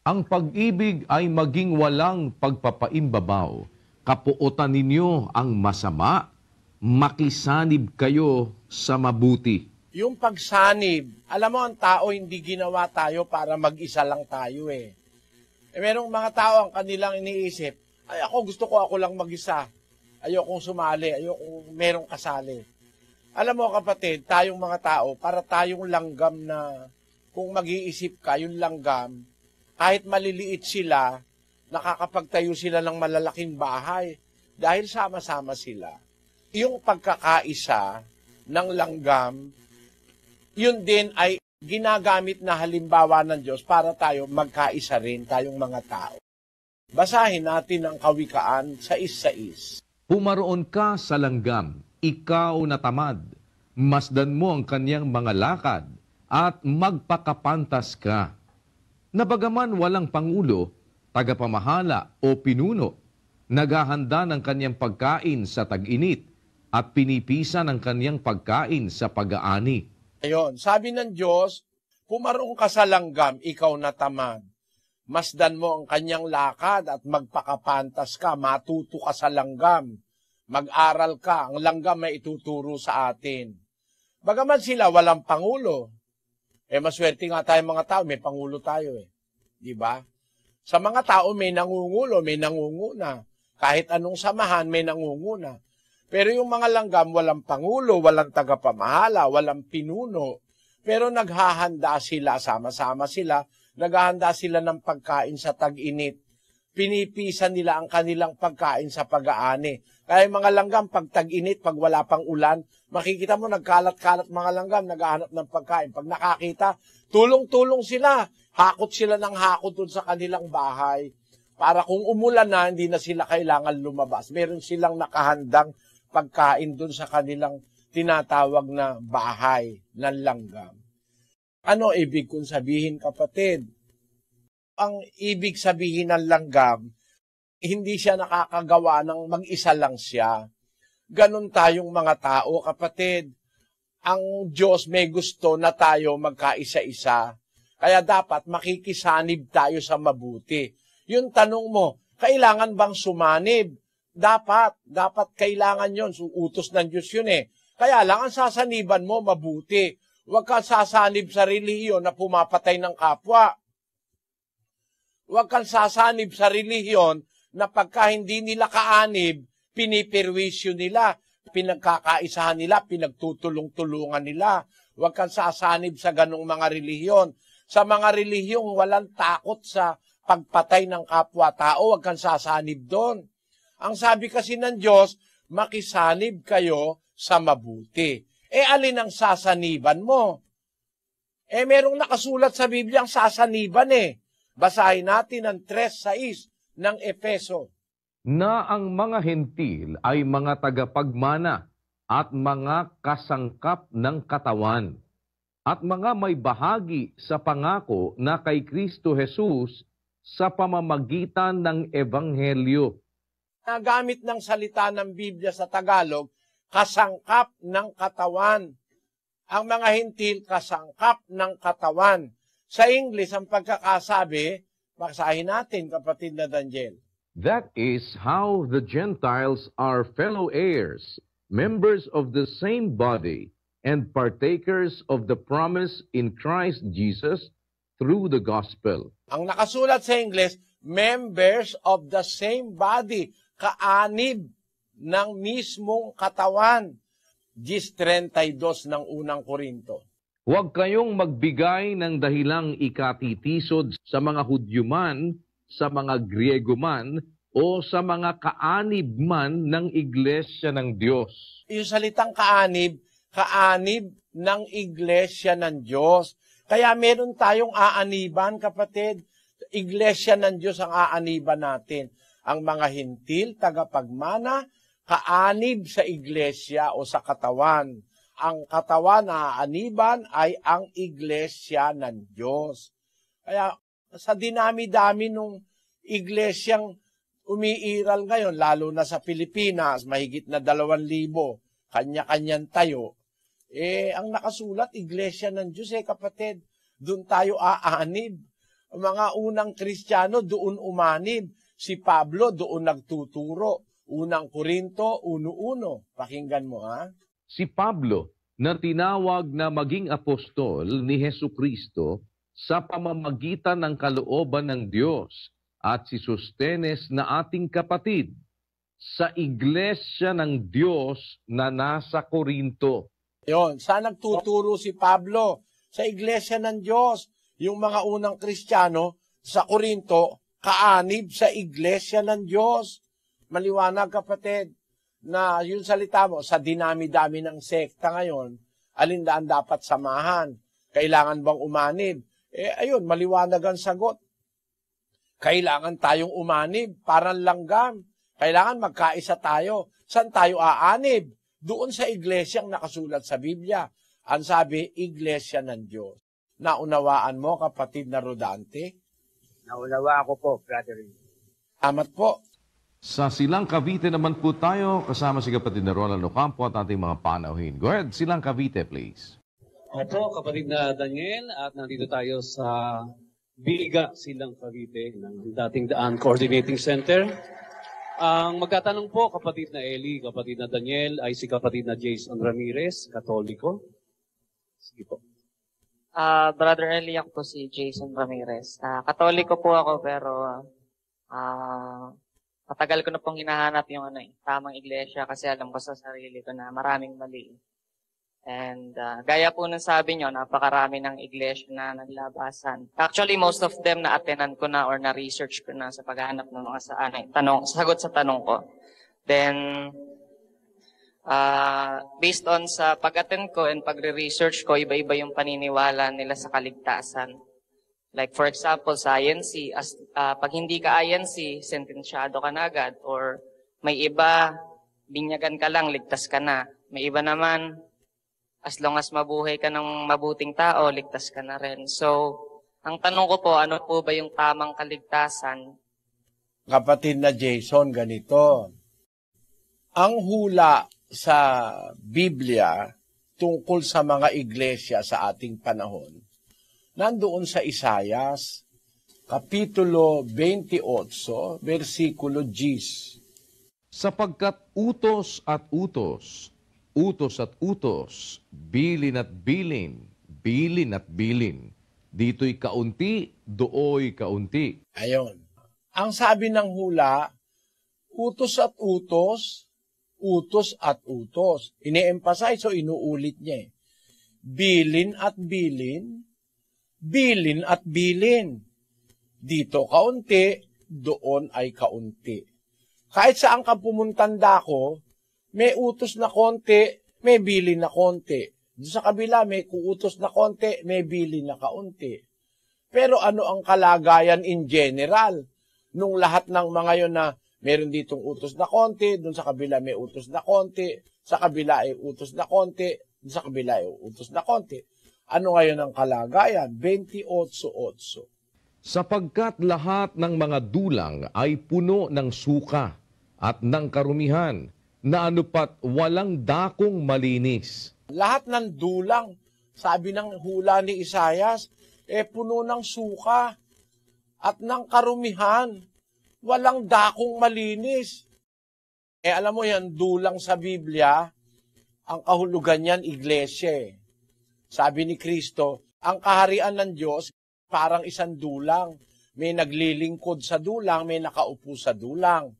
Ang pag-ibig ay maging walang pagpapaimbabaw. Kapuotan ninyo ang masama, makisanib kayo sa mabuti. Yung pagsanib, alam mo ang tao hindi ginawa tayo para mag-isa lang tayo eh. Merong mga tao ang kanilang iniisip, ay ako lang mag-isa. Ayokong sumali, ayokong merong kasali. Alam mo kapatid, tayong mga tao, para tayong langgam na kung mag-iisip ka, yung langgam, kahit maliliit sila, nakakapagtayo sila ng malalaking bahay dahil sama-sama sila. Yung pagkakaisa ng langgam, yun din ay ginagamit na halimbawa ng Diyos para tayo magkaisa rin, tayong mga tao. Basahin natin ang Kawikaan 6:6. Pumaroon ka sa langgam, ikaw na tamad, masdan mo ang kanyang mga lakad, at magpakapantas ka. Nabagaman walang pangulo, tagapamahala o pinuno, naghahanda ng kanyang pagkain sa tag-init at pinipisa ng kanyang pagkain sa pag-aani. Ayun, sabi ng Diyos, Pumarong ka sa langgam, ikaw na tamad. Masdan mo ang kanyang lakad at magpakapantas ka, matuto ka sa langgam. Mag-aral ka, ang langgam may ituturo sa atin. Bagaman sila walang pangulo, maswerte nga tayo mga tao, may pangulo tayo Di ba? Sa mga tao may nangungulo, may nangunguna. Kahit anong samahan, may nangunguna. Pero yung mga langgam, walang pangulo, walang tagapamahala, walang pinuno. Pero naghahanda sila, sama-sama sila, naghahanda sila ng pagkain sa tag-init. Pinipisan nila ang kanilang pagkain sa pag-aani. Kaya mga langgam, pag tag-init, pag wala pang ulan, makikita mo nagkalat-kalat mga langgam, naghahanap ng pagkain. Pag nakakita, tulong-tulong sila. Hakot sila ng hakot dun sa kanilang bahay. Para kung umulan na, hindi na sila kailangan lumabas. Meron silang nakahandang pagkain dun sa kanilang tinatawag na bahay ng langgam. Ano ibig kong sabihin, kapatid? Ang ibig sabihin ng langgam, hindi siya nakakagawa ng mag-isa lang siya. Ganon tayong mga tao, kapatid. Ang Diyos may gusto na tayo magkaisa-isa. Kaya dapat makikisanib tayo sa mabuti. Yung tanong mo, kailangan bang sumanib? Dapat kailangan yun. So, utos ng Diyos yun Kaya lang ang sasaniban mo mabuti. Huwag kang sasanib sa relihiyon na pumapatay ng kapwa. Huwag kang sasanib sa relihiyon na pagka hindi nila kaanib, pinipirwisyo nila, pinagkakaisahan nila, pinagtutulong-tulungan nila. Huwag kang sasanib sa ganong mga relihiyon. Sa mga relihiyong walang takot sa pagpatay ng kapwa-tao, huwag kang sasanib doon. Ang sabi kasi ng Diyos, makisanib kayo sa mabuti. Alin ang sasaniban mo? Merong nakasulat sa Biblia ang sasaniban Basahin natin ang 3:6 ng Efeso. Na ang mga hentil ay mga tagapagmana at mga kasangkap ng katawan at mga may bahagi sa pangako na kay Kristo Jesus sa pamamagitan ng Ebanghelyo. Nagamit ng salita ng Biblia sa Tagalog, kasangkap ng katawan. Ang mga hentil, kasangkap ng katawan. Sa English, ang pagkakasabi, basahin natin, kapatid na Daniel. That is how the Gentiles are fellow heirs, members of the same body, and partakers of the promise in Christ Jesus through the gospel. Ang nakasulat sa English, members of the same body, kaanib ng mismong katawan. 10:32 ng unang Korinto. Huwag kayong magbigay ng dahilang ikatitisod sa mga Hudyo man, sa mga Griego man, o sa mga kaanib man ng Iglesia ng Diyos. Yung salitang kaanib ng Iglesia ng Diyos. Kaya meron tayong aaniban, kapatid. Iglesia ng Diyos ang aaniban natin. Ang mga hintil, tagapagmana, kaanib sa Iglesia o sa katawan. Ang katawan na aaniban ay ang Iglesia ng Diyos. Kaya sa dinami-dami nung iglesyang umiiral ngayon, lalo na sa Pilipinas, mahigit na 2,000, kanya-kanyang tayo, ang nakasulat, Iglesia ng Diyos, kapatid, doon tayo aanib. Ang mga unang Kristiyano, doon umanib. Si Pablo, doon nagtuturo. Unang Korinto, 1:1. Pakinggan mo, Si Pablo, na tinawag na maging apostol ni Hesukristo sa pamamagitan ng kalooban ng Diyos, at si Sostenes na ating kapatid sa Iglesia ng Diyos na nasa Korinto. Yon, saan nagtuturo si Pablo? Sa Iglesia ng Diyos. Yung mga unang Kristiyano sa Korinto, kaanib sa Iglesia ng Diyos. Maliwanag, kapatid, na yung salita mo, sa dinami-dami ng sekta ngayon, alindaan dapat samahan? Kailangan bang umanib? Ayun, maliwanag ang sagot. Kailangan tayong umanib, parang langgam. Kailangan magkaisa tayo. Saan tayo aanib? Doon sa iglesyang nakasulat sa Biblia. Ang sabi, Iglesia ng Diyos. Naunawaan mo, kapatid na Rodante? Naunawaan ko po, brother. Amat po. Sa Silang Cavite naman po tayo, kasama si kapatid na Ronald Ocampo at ating mga panauhin. Go ahead, Silang Cavite, please. Opo, kapatid na Daniel, at nandito tayo sa Biga, Silang Cavite, ng dating Daan Coordinating Center. Ang magtatanong po, kapatid na Eli, kapatid na Daniel, ay si kapatid na Jason Ramirez, Katoliko. Sige po. Brother Eli, ako po si Jason Ramirez. Katoliko po ako, pero matagal ko na pong hinahanap yung tamang iglesia kasi alam ko sa sarili ko na maraming mali. And gaya po ng sabi nyo, napakarami ng iglesia na naglabasan. Actually, most of them na-attenan ko na or na-research ko na sa paghahanap ng mga sagot sa tanong ko. Then, based on sa pag-attend ko and pagre-research ko, iba-iba yung paniniwala nila sa kaligtasan. Like for example, sa INC, pag hindi ka INC, sentensyado ka na agad. Or may iba, binyagan ka lang, ligtas ka na. May iba naman, as long as mabuhay ka ng mabuting tao, ligtas ka na rin. So, ang tanong ko po, ano po ba yung tamang kaligtasan? Kapatid na Jason, ganito. Ang hula sa Biblia tungkol sa mga iglesia sa ating panahon, nandoon sa Isayas, Kapitulo 28, versikulo 10. Sapagkat utos at utos, utos at utos, bilin at bilin, bilin at bilin. Dito'y kaunti, dooy kaunti. Ayon. Ang sabi ng hula, utos at utos, utos at utos. Ine-emphasize o inuulit niya. Bilin at bilin, bilin at bilin. Dito kaunti, doon ay kaunti. Kahit saan ka pumuntanda ko, may utos na konti, may bilin na konti. Sa kabila, may kuutos na konti, may bilin na kaunti. Pero ano ang kalagayan in general? Nung lahat ng mga yon na meron ditong utos na konti, dun sa kabila may utos na konti, sa kabila ay utos na konti, dun sa kabila ay utos na konti. Ano ngayon ang kalagayan? 28:8. Sapagkat lahat ng mga dulang ay puno ng suka at ng karumihan, na anupat walang dakong malinis. Lahat ng dulang, sabi ng hula ni Isayas, puno ng suka at ng karumihan, walang dakong malinis. Alam mo yan, dulang sa Biblia, ang kahulugan yan, iglesia. Sabi ni Kristo, ang kaharian ng Diyos, parang isang dulang. May naglilingkod sa dulang, may nakaupo sa dulang.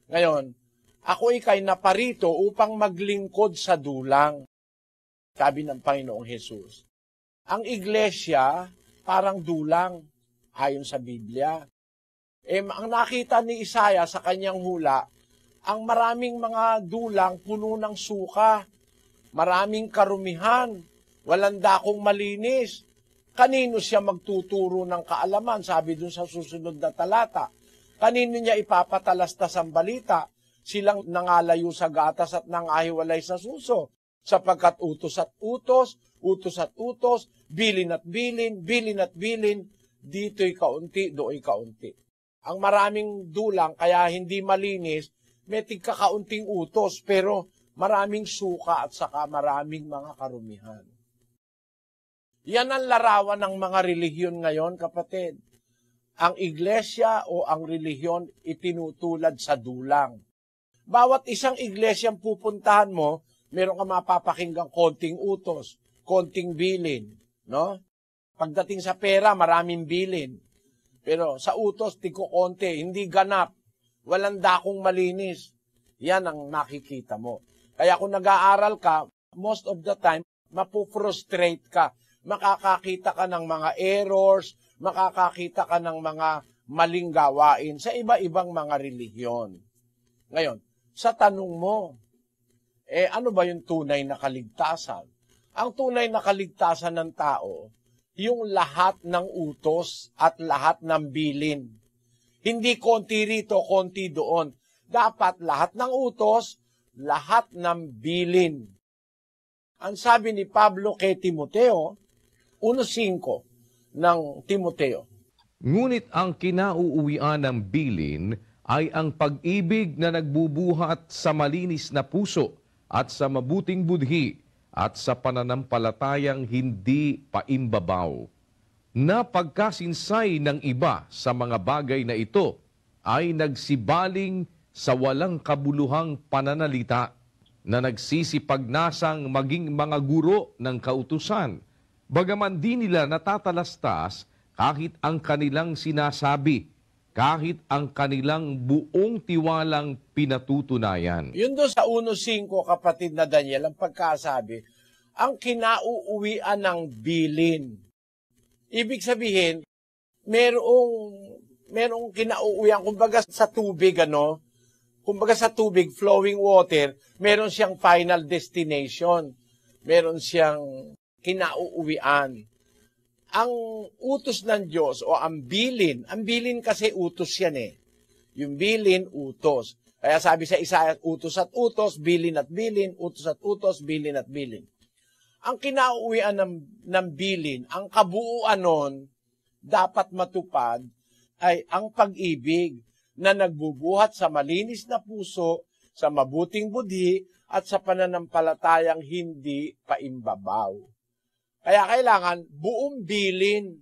Ngayon, ako ikay naparito upang maglingkod sa dulang. Sabi ng Panginoong Hesus. Ang iglesia, parang dulang, ayon sa Biblia. Ang nakita ni Isaya sa kanyang hula, ang maraming mga dulang puno ng suka, maraming karumihan, walang dakong malinis. Kanino siya magtuturo ng kaalaman? Sabi dun sa susunod na talata. Kanino niya ipapatalastas ang balita? Silang nangalayo sa gatas at nangahiwalay sa suso. Sapagkat utos at utos, utos at utos, bilin at bilin, bilin at bilin, dito'y kaunti, do'y kaunti. Ang maraming dulang, kaya hindi malinis, may tigkakaunting utos, pero maraming suka at saka maraming mga karumihan. Yan ang larawan ng mga relihiyon ngayon, kapatid. Ang iglesia o ang relihiyon itinutulad sa dulang. Bawat isang iglesyang pupuntahan mo, meron ka mapapakinggang konting utos, konting bilin, no? Pagdating sa pera, maraming bilin. Pero sa utos, tiko konti, hindi ganap, walang dakong malinis. Yan ang nakikita mo. Kaya kung nag-aaral ka, most of the time, mapufrustrate ka. Makakakita ka ng mga errors, makakakita ka ng mga maling gawain sa iba-ibang mga relihiyon. Ngayon, sa tanong mo, ano ba yung tunay na kaligtasan? Ang tunay na kaligtasan ng tao, yung lahat ng utos at lahat ng bilin. Hindi konti rito, konti doon. Dapat lahat ng utos, lahat ng bilin. Ang sabi ni Pablo kay Timoteo, 1:5 ng Timoteo. Ngunit ang kinauuwian ng bilin ay ang pag-ibig na nagbubuhat sa malinis na puso at sa mabuting budhi at sa pananampalatayang hindi paimbabaw, na pagkasinsay ng iba sa mga bagay na ito ay nagsibaling sa walang kabuluhang pananalita, na nagsisipagnasang maging mga guro ng kautusan, bagaman di nila natatalastas kahit ang kanilang sinasabi, kahit ang kanilang buong tiwalang pinatutunayan. Yun doon sa 1.5, kapatid na Daniel, ang pagkasabi, ang kinauuwian ng bilin. Ibig sabihin, merong kinauuwian, kumbaga sa tubig, kumbaga sa tubig, flowing water, meron siyang final destination. Meron siyang kinauuwian. Ang utos ng Diyos o ang bilin kasi utos yan eh. Yung bilin, utos. Kaya sabi sa Isaiah, utos at utos, bilin at bilin, utos at utos, bilin at bilin. Ang kinauuwian ng bilin, ang kabuuan nun, dapat matupad, ay ang pag-ibig na nagbubuhat sa malinis na puso, sa mabuting budhi, at sa pananampalatayang hindi paimbabaw. Kaya kailangan buong bilin.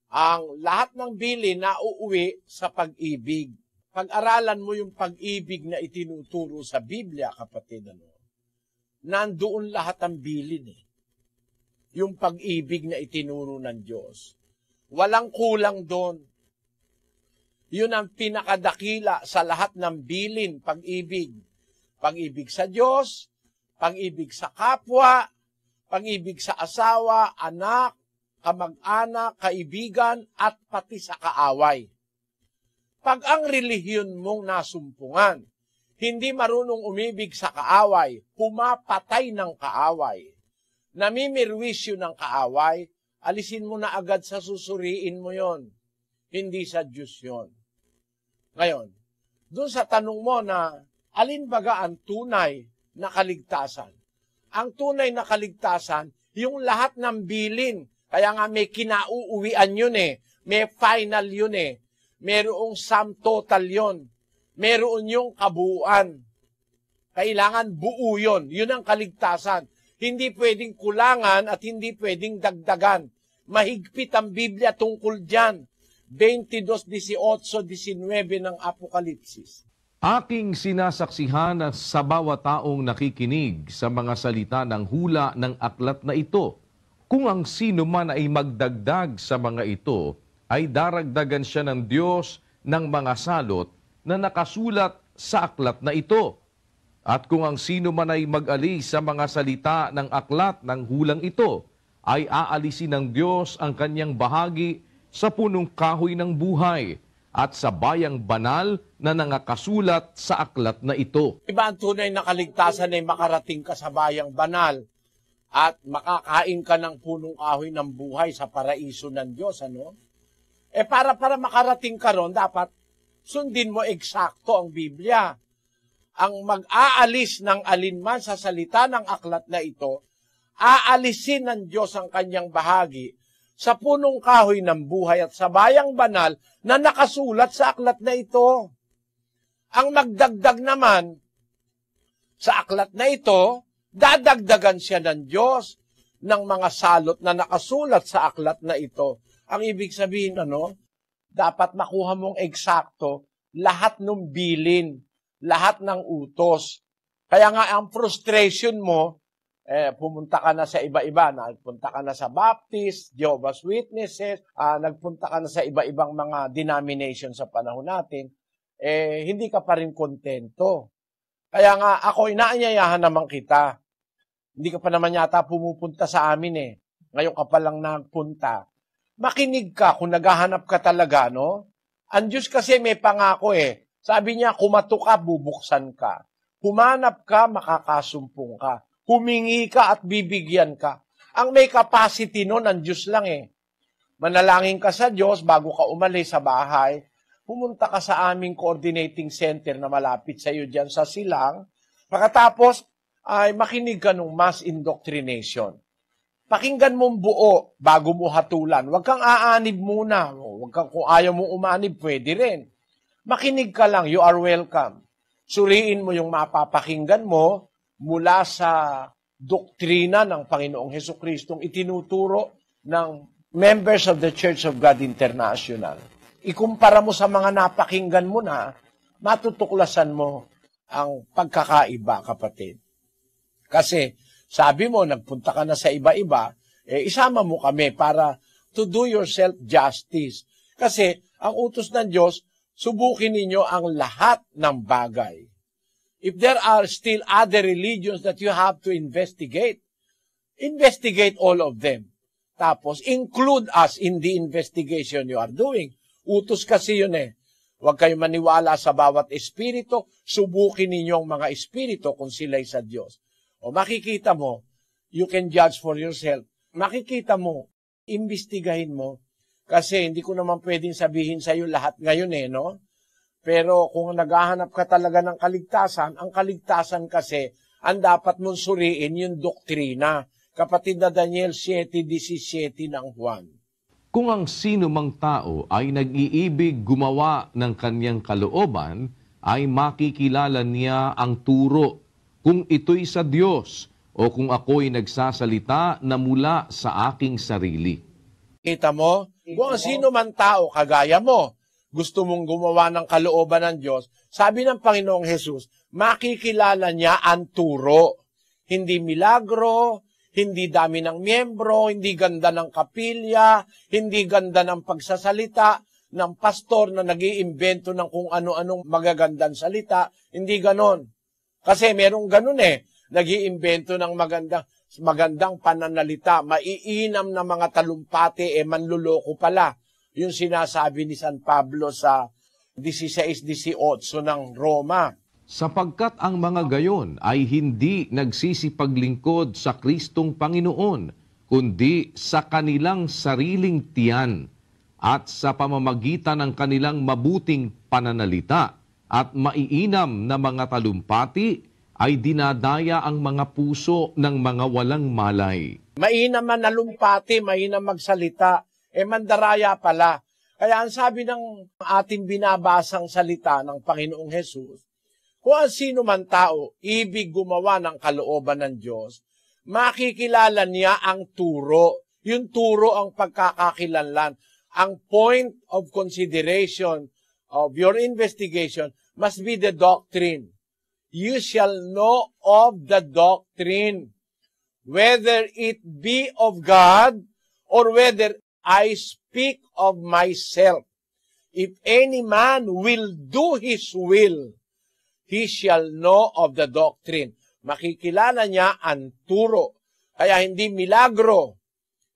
Ang lahat ng bilin na uuwi sa pag-ibig. Pag-aralan mo yung pag-ibig na itinuturo sa Biblia, kapatid, nandoon lahat ang bilin eh. Yung pag-ibig na itinuro ng Diyos. Walang kulang doon. Yun ang pinakadakila sa lahat ng bilin, pag-ibig. Pag-ibig sa Diyos, pag-ibig sa kapwa, pag-ibig sa asawa, anak, kamag-anak, kaibigan, at pati sa kaaway. Pag ang relihiyon mong nasumpungan, hindi marunong umibig sa kaaway, pumapatay ng kaaway, namimirwisyo ng kaaway, alisin mo na agad sa susuriin mo yon. Hindi sa Diyos yon. Ngayon, doon sa tanong mo na alin baga ang tunay na kaligtasan? Ang tunay na kaligtasan, yung lahat ng bilin. Kaya nga may kinauuwian yun eh. May final yun eh. Merong sum total yun. Meron yung kabuuan. Kailangan buo yun. Yun ang kaligtasan. Hindi pwedeng kulangan at hindi pwedeng dagdagan. Mahigpit ang Biblia tungkol dyan. 22:18-19 ng Apokalipsis. Aking sinasaksihan sa bawat taong nakikinig sa mga salita ng hula ng aklat na ito. Kung ang sino man ay magdagdag sa mga ito, ay daragdagan siya ng Diyos ng mga salot na nakasulat sa aklat na ito. At kung ang sino man ay mag-alis sa mga salita ng aklat ng hulang ito, ay aalisin ng Diyos ang kanyang bahagi sa punong kahoy ng buhay at sa bayang banal na nangakasulat sa aklat na ito. Iba ang tunay na kaligtasan ay makarating ka sa bayang banal at makakain ka ng punong kahoy ng buhay sa paraiso ng Diyos, para makarating ka ron, dapat sundin mo eksakto ang Biblia. Ang mag-aalis ng alinman sa salita ng aklat na ito, aalisin ng Diyos ang kanyang bahagi sa punong kahoy ng buhay at sa bayang banal na nakasulat sa aklat na ito. Ang magdagdag naman sa aklat na ito, dadagdagan siya ng Diyos ng mga salot na nakasulat sa aklat na ito. Ang ibig sabihin, dapat makuha mong eksakto lahat ng bilin, lahat ng utos. Kaya nga ang frustration mo, pumunta ka na sa iba-iba, nagpunta ka na sa Baptist, Jehovah's Witnesses, nagpunta ka na sa iba-ibang mga denomination sa panahon natin, hindi ka pa rin kontento. Kaya nga, ako inaanyayahan naman kita. Hindi ka pa naman yata pumupunta sa amin Ngayon ka pa lang nagpunta. Makinig ka kung naghahanap ka talaga, Ang Diyos kasi may pangako Sabi niya, kumato ka, bubuksan ka. Humanap ka, makakasumpong ka. Humingi ka at bibigyan ka. Ang may capacity nun, ang Diyos lang Manalangin ka sa Diyos bago ka umalis sa bahay. Pumunta ka sa aming coordinating center na malapit sa iyo dyan sa Silang. Pagkatapos, ay makinig ka ng mass indoctrination. Pakinggan mong buo bago mo hatulan. Huwag kang aanib muna. Huwag kang, kung ayaw mong umanib, pwede rin. Makinig ka lang, you are welcome. Suriin mo yung mapapakinggan mo mula sa doktrina ng Panginoong Hesukristo itinuturo ng members of the Church of God International. Ikumpara mo sa mga napakinggan mo na, matutuklasan mo ang pagkakaiba, kapatid. Kasi sabi mo, nagpunta ka na sa iba-iba, isama mo kami para to do yourself justice. Kasi ang utos ng Diyos, subukin ninyo ang lahat ng bagay. If there are still other religions that you have to investigate all of them. Tapos, include us in the investigation you are doing. Utos kasi yun eh. Huwag kayong maniwala sa bawat espiritu, subukin ninyo ang mga espiritu kung sila'y sa Diyos. O makikita mo, you can judge for yourself. Makikita mo, imbestigahin mo. Kasi hindi ko naman pwedeng sabihin sa iyo lahat ngayon eh, no? Pero kung naghahanap ka talaga ng kaligtasan, ang kaligtasan kasi, ang dapat mong suriin yung doktrina. Kapatid na Daniel 7:17 ng Juan. Kung ang sino mang tao ay nag-iibig gumawa ng kanyang kalooban, ay makikilala niya ang turo kung ito'y sa Diyos o kung ako'y nagsasalita na mula sa aking sarili. Kita mo? Kung ang sino man tao, kagaya mo, gusto mong gumawa ng kalooban ng Diyos, sabi ng Panginoong Hesus, makikilala niya ang turo. Hindi milagro, hindi dami ng miyembro, hindi ganda ng kapilya, hindi ganda ng pagsasalita ng pastor na nag-iimbento ng kung ano-anong magagandang salita. Hindi ganon. Kasi merong ganon eh. Nag-iimbento ng magandang pananalita. Maiinam na mga talumpati, manluloko pala. Yung sinasabi ni San Pablo sa 16:18 ng Roma. Sapagkat ang mga gayon ay hindi nagsisipaglingkod sa Kristong Panginoon, kundi sa kanilang sariling tiyan at sa pamamagitan ng kanilang mabuting pananalita at maiinam na mga talumpati ay dinadaya ang mga puso ng mga walang malay. Mainam man nalumpati, mainam magsalita, mandaraya pala. Kaya ang sabi ng ating binabasang salita ng Panginoong Hesus, kung ang sino man tao, ibig gumawa ng kalooban ng Diyos, makikilala niya ang turo. Yung turo ang pagkakakilanlan. Ang point of consideration of your investigation must be the doctrine. You shall know of the doctrine, whether it be of God or whether I speak of myself. If any man will do his will, he shall know of the doctrine. Makikilala niya ang turo. Kaya hindi milagro.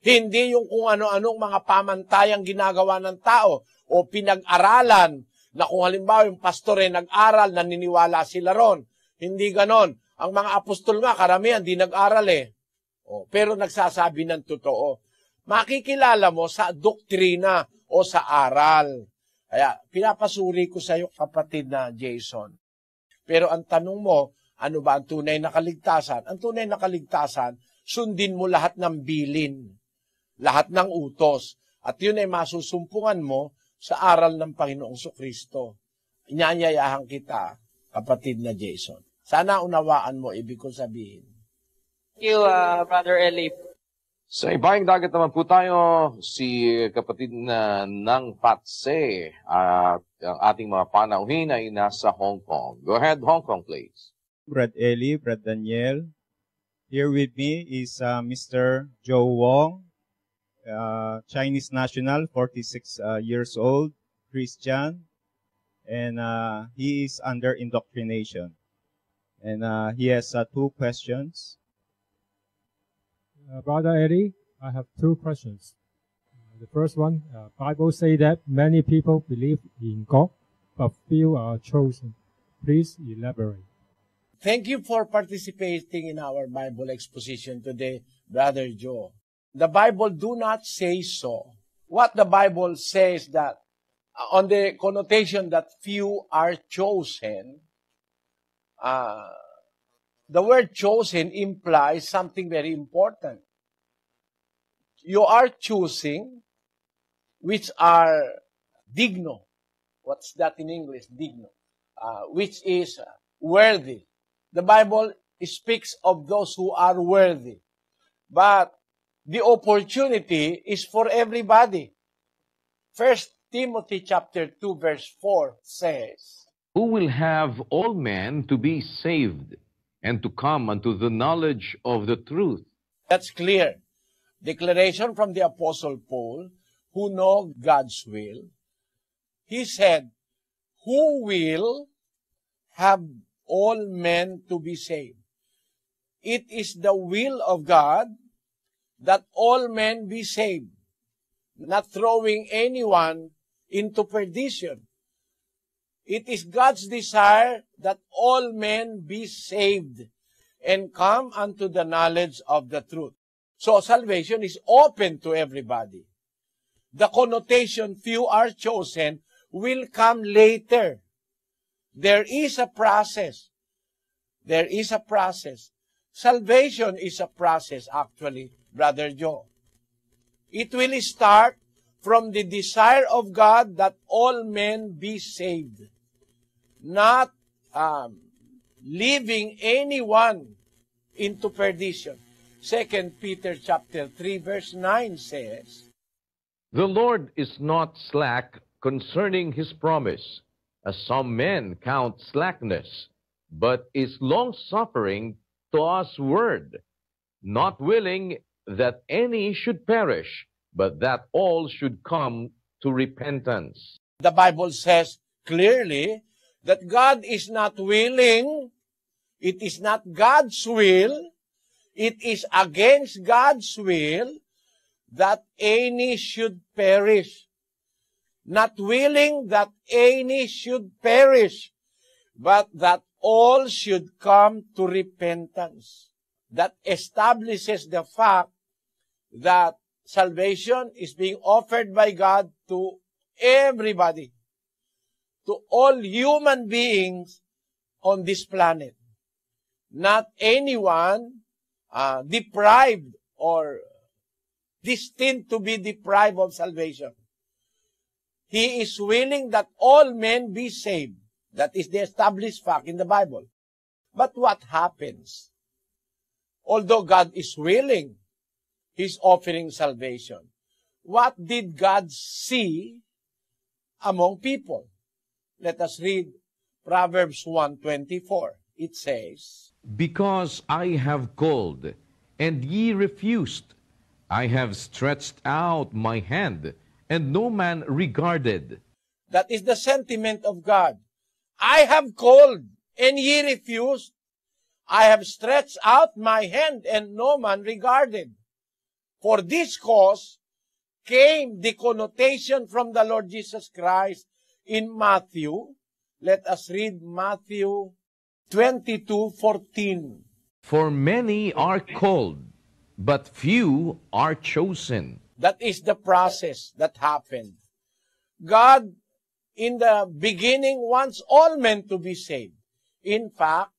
Hindi yung kung ano-anong mga pamantayang ginagawa ng tao o pinag-aralan na kung halimbawa yung pastor ay nag-aral, naniniwala sila ron. Hindi ganon. Ang mga apostol nga, karamihan, di nag-aral eh. Pero nagsasabi ng totoo. Makikilala mo sa doktrina o sa aral. Kaya pinapasuri ko sa iyo, kapatid na Jason. Pero ang tanong mo, ano ba ang tunay na kaligtasan? Ang tunay na kaligtasan, sundin mo lahat ng bilin, lahat ng utos. At yun ay masusumpungan mo sa aral ng Panginoong Kristo. Inanyayahan kita, kapatid na Jason. Sana unawaan mo, ibig ko sabihin. Thank you, Brother Eli. Sa Ibayang Dagat naman po tayo, si kapatid na ng Patse at ang ating mga panauhin ay nasa Hong Kong. Go ahead, Hong Kong, please. Brad Eli, Brad Daniel. Here with me is Mr. Joe Wong, Chinese national, 46 years old, Christian, and he is under indoctrination. And he has 2 questions. Brother Eddie, I have 2 questions. The first one, Bible say that many people believe in God, but few are chosen. Please elaborate. Thank you for participating in our Bible exposition today, Brother Joe. The Bible do not say so. What the Bible says that, on the connotation that few are chosen, the word chosen implies something very important. You are choosing which are digno. What's that in English? Digno. Which is worthy. The Bible speaks of those who are worthy. But the opportunity is for everybody. 1 Timothy chapter 2 verse 4 says, Who will have all men to be saved and to come unto the knowledge of the truth. That's clear. Declaration from the Apostle Paul, who know God's will. He said, who will have all men to be saved? It is the will of God that all men be saved, not throwing anyone into perdition. It is God's desire that all men be saved and come unto the knowledge of the truth. So salvation is open to everybody. The connotation, few are chosen, will come later. There is a process. There is a process. Salvation is a process, actually, Brother Joe. It will start from the desire of God that all men be saved, not leaving anyone into perdition. 2 Peter chapter 3 verse 9 says, The Lord is not slack concerning his promise, as some men count slackness, but is long-suffering to us word, not willing that any should perish, but that all should come to repentance. The Bible says clearly that God is not willing, it is not God's will, it is against God's will that any should perish. Not willing that any should perish, but that all should come to repentance. That establishes the fact that salvation is being offered by God to everybody, to all human beings on this planet. Not anyone deprived or destined to be deprived of salvation. He is willing that all men be saved. That is the established fact in the Bible. But what happens? Although God is willing, He's offering salvation. What did God see among people? Let us read Proverbs 1:24. It says, Because I have called, and ye refused. I have stretched out my hand, and no man regarded. That is the sentiment of God. I have called, and ye refused. I have stretched out my hand, and no man regarded. For this cause came the connotation from the Lord Jesus Christ in Matthew. Let us read Matthew 22:14. For many are called, but few are chosen. That is the process that happened. God, in the beginning, wants all men to be saved. In fact,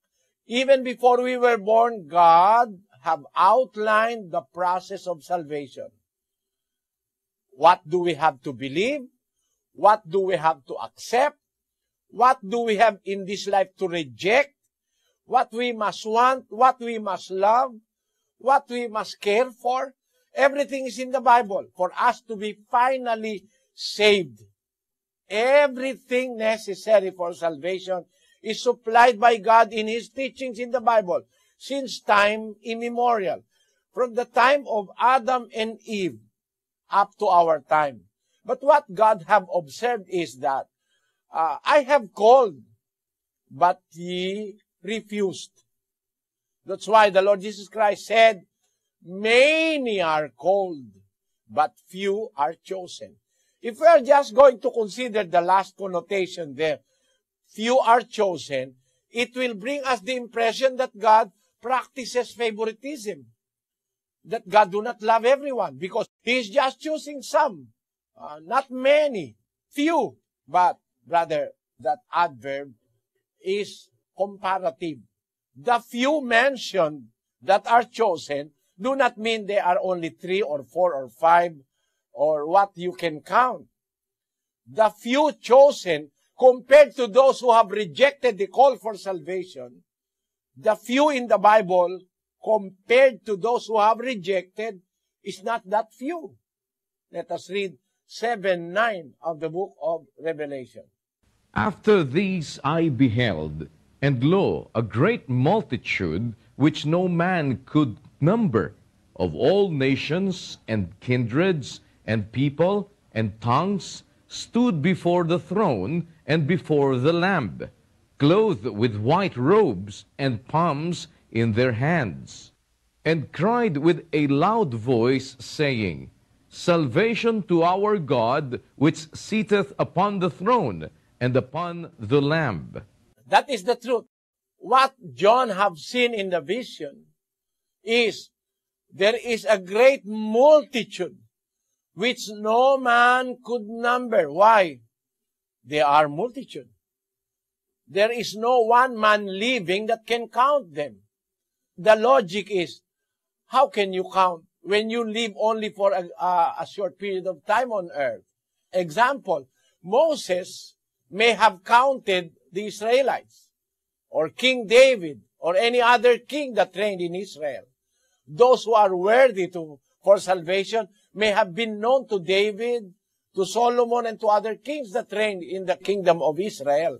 even before we were born, God have outlined the process of salvation. What do we have to believe? What do we have to accept? What do we have in this life to reject? What we must want? What we must love? What we must care for? Everything is in the Bible for us to be finally saved. Everything necessary for salvation is supplied by God in His teachings in the Bible since time immemorial. From the time of Adam and Eve up to our time. But what God have observed is that I have called, but ye refused. That's why the Lord Jesus Christ said, many are called, but few are chosen. If we are just going to consider the last connotation there, few are chosen, it will bring us the impression that God practices favoritism. That God do not love everyone because He is just choosing some, not many, few. But, brother, that adverb is comparative. The few mentioned that are chosen do not mean they are only 3 or 4 or 5 or what you can count. The few chosen compared to those who have rejected the call for salvation, The few in the Bible, compared to those who have rejected, is not that few. Let us read 7:9 of the book of Revelation. After these I beheld, and lo, a great multitude, which no man could number, of all nations and kindreds and people and tongues, stood before the throne and before the Lamb, clothed with white robes and palms in their hands, and cried with a loud voice, saying, Salvation to our God, which sitteth upon the throne and upon the Lamb. That is the truth. What John have seen in the vision is there is a great multitude which no man could number. Why? They are multitude. There is no one man living that can count them. The logic is, how can you count when you live only for a short period of time on earth? Example, Moses may have counted the Israelites, or King David, or any other king that reigned in Israel. Those who are worthy for salvation may have been known to David, to Solomon, and to other kings that reigned in the kingdom of Israel.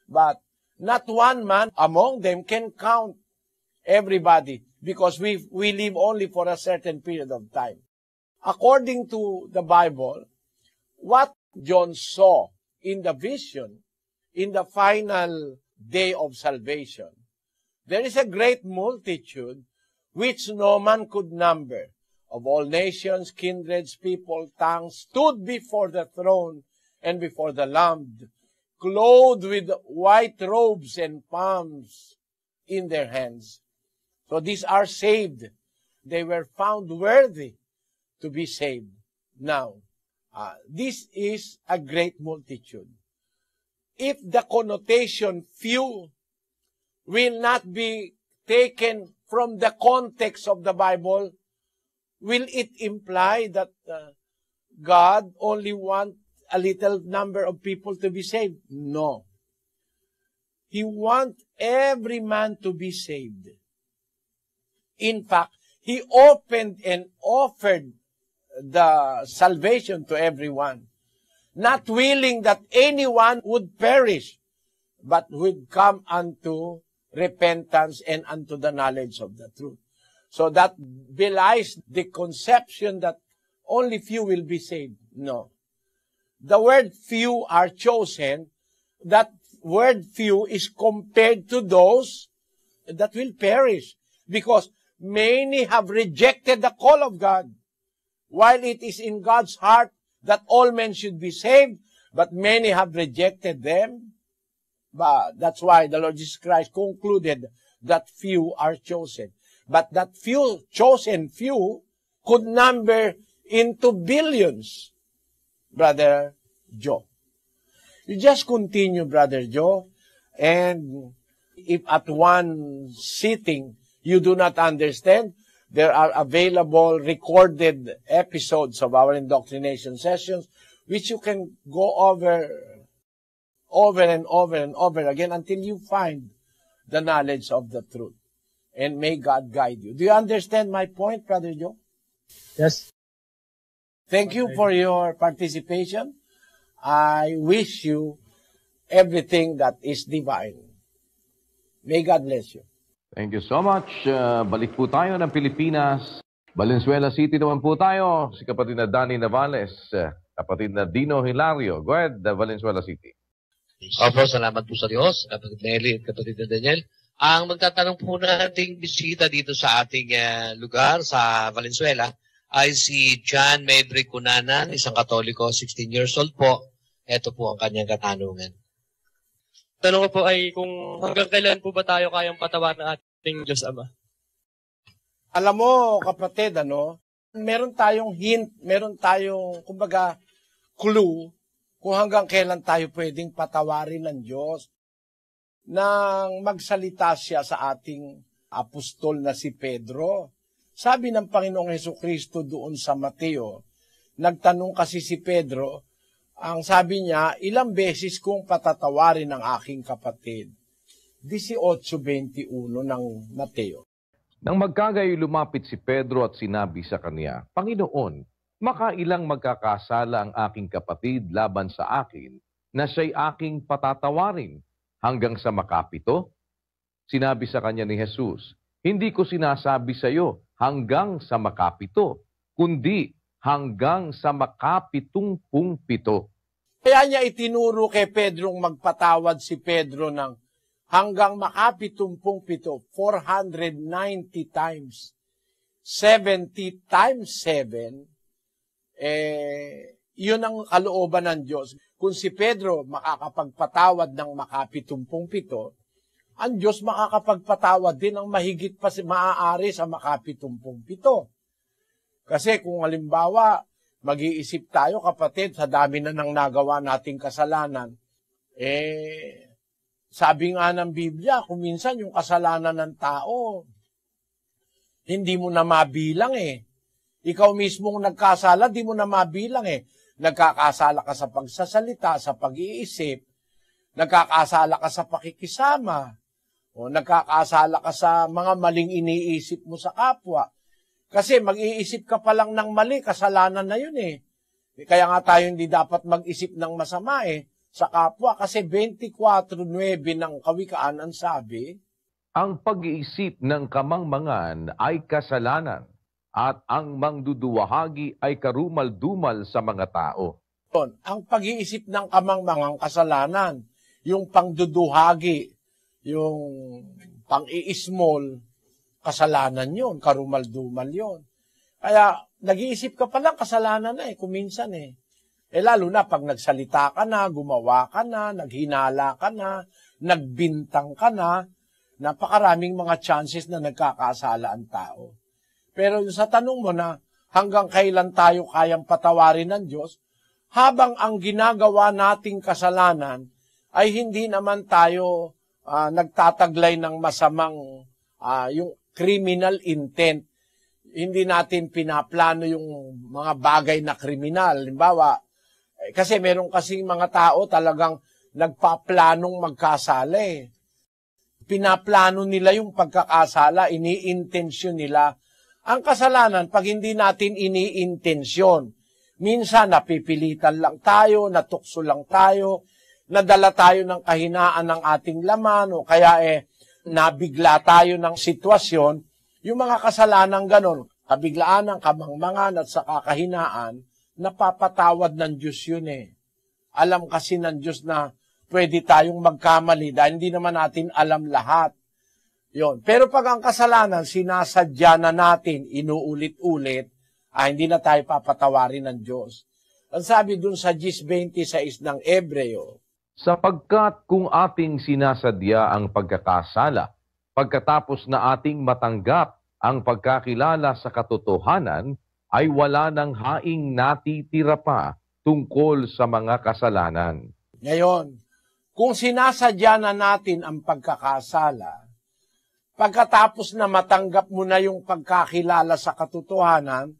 But not one man among them can count everybody, because we live only for a certain period of time. According to the Bible, what John saw in the vision, in the final day of salvation, there is a great multitude which no man could number, of all nations, kindreds, people, tongues, stood before the throne and before the Lamb, clothed with white robes and palms in their hands. So these are saved. They were found worthy to be saved. Now, this is a great multitude. If the connotation few will not be taken from the context of the Bible, will it imply that God only wants a little number of people to be saved? No. He wants every man to be saved. In fact, He opened and offered the salvation to everyone, not willing that anyone would perish, but would come unto repentance and unto the knowledge of the truth. So that belies the conception that only few will be saved. No. The word few are chosen. That word few is compared to those that will perish, because many have rejected the call of God. While it is in God's heart that all men should be saved, but many have rejected them. But that's why the Lord Jesus Christ concluded that few are chosen. But that few, chosen few, could number into billions, Brother Joe. You just continue, Brother Joe, and if at one sitting you do not understand, there are available recorded episodes of our indoctrination sessions, which you can go over and over and over again until you find the knowledge of the truth. And may God guide you. Do you understand my point, Brother Joe? Yes. Thank you for your participation. I wish you everything that is divine. May God bless you. Thank you so much. Balik po tayo ng Pilipinas. Valenzuela City naman po tayo. Si kapatid na Danny Navales, kapatid na Dino Hilario. Go ahead, Valenzuela City. Opo, salamat po sa Diyos, kapatid Nelly at kapatid na Daniel. Ang magtatanong po nating bisita dito sa ating lugar, sa Valenzuela, ay si John Medrick Cunanan, isang Katoliko, 16 years old po. Ito po ang kanyang katanungan. Tanong ko po ay kung hanggang kailan po ba tayo kayang patawarin ng ating Diyos Ama? Alam mo, kapatid, meron tayong hint, meron tayong, kumbaga, clue kung hanggang kailan tayo pwedeng patawarin ng Diyos. Nang magsalita siya sa ating apostol na si Pedro, sabi ng Panginoong Hesukristo doon sa Mateo, nagtanong kasi si Pedro, ang sabi niya, ilang beses kong patatawarin ng aking kapatid. 18:21 ng Mateo. Nang magkagayoy lumapit si Pedro at sinabi sa kanya, Panginoon, makailang magkakasala ang aking kapatid laban sa akin na siya'y aking patatawarin hanggang sa makapito? Sinabi sa kanya ni Jesus, hindi ko sinasabi sa iyo hanggang sa makapito, kundi hanggang sa makapitumpung-pito. Kaya niya itinuro kay Pedrong magpatawad si Pedro ng hanggang makapitumpung-pito, 490 times. 70 times 7, yun ang kalooban ng Diyos. Kung si Pedro makakapagpatawad ng makapitumpung-pito, ang Diyos makakapagpatawad din ng mahigit pa maaari sa makapitumpung-pito. Kasi kung halimbawa, mag-iisip tayo, kapatid, sa dami na nang nagawa nating kasalanan, sabi nga ng Biblia, kung minsan yung kasalanan ng tao, hindi mo na mabilang Ikaw mismong nagkasala, di mo na mabilang Nagkakasala ka sa pagsasalita, sa pag-iisip, nagkakasala ka sa pakikisama, o nagkakasala ka sa mga maling iniisip mo sa kapwa. Kasi mag-iisip ka pa lang ng mali, kasalanan na yun Kaya nga tayo hindi dapat mag-isip ng masama sa kapwa. Kasi 24:9 ng Kawikaan ang sabi, ang pag-iisip ng kamangmangan ay kasalanan, at ang mangduduwahagi ay karumal-dumal sa mga tao. Ang pag-iisip ng kamangmangang kasalanan, yung pangduduhagi, yung pang-i-small, kasalanan yun, karumal-dumal yun. Kaya, nag-iisip ka palang kasalanan na kuminsan lalo na pag nagsalita ka na, gumawa ka na, naghinala ka na, nagbintang ka na, napakaraming mga chances na nagkakasala ang tao. Pero sa tanong mo na hanggang kailan tayo kayang patawarin ng Diyos, habang ang ginagawa nating kasalanan ay hindi naman tayo nagtataglay ng masamang yung criminal intent. Hindi natin pinaplano yung mga bagay na kriminal. Halimbawa, kasi meron kasing mga tao talagang nagpaplanong magkasala Pinaplano nila yung pagkakasala, iniintensyon nila. Ang kasalanan, pag hindi natin iniintensyon, minsan napipilitan lang tayo, natukso lang tayo, nadala tayo ng kahinaan ng ating laman, o kaya nabigla tayo ng sitwasyon. Yung mga kasalanan ganon, kabiglaan ng kamangmangan at sa kakahinaan, napapatawad ng Diyos yun Alam kasi ng Diyos na pwede tayong magkamali dahil hindi naman natin alam lahat. Yon. Pero pag ang kasalanan, sinasadya na natin, inuulit-ulit, hindi na tayo papatawarin ng Diyos. Ang sabi dun sa 10:26 ng Ebreo, sapagkat kung ating sinasadya ang pagkakasala, pagkatapos na ating matanggap ang pagkakilala sa katotohanan, ay wala ng haing natitira pa tungkol sa mga kasalanan. Ngayon, kung sinasadya na natin ang pagkakasala, pagkatapos na matanggap mo na yung pagkakilala sa katotohanan,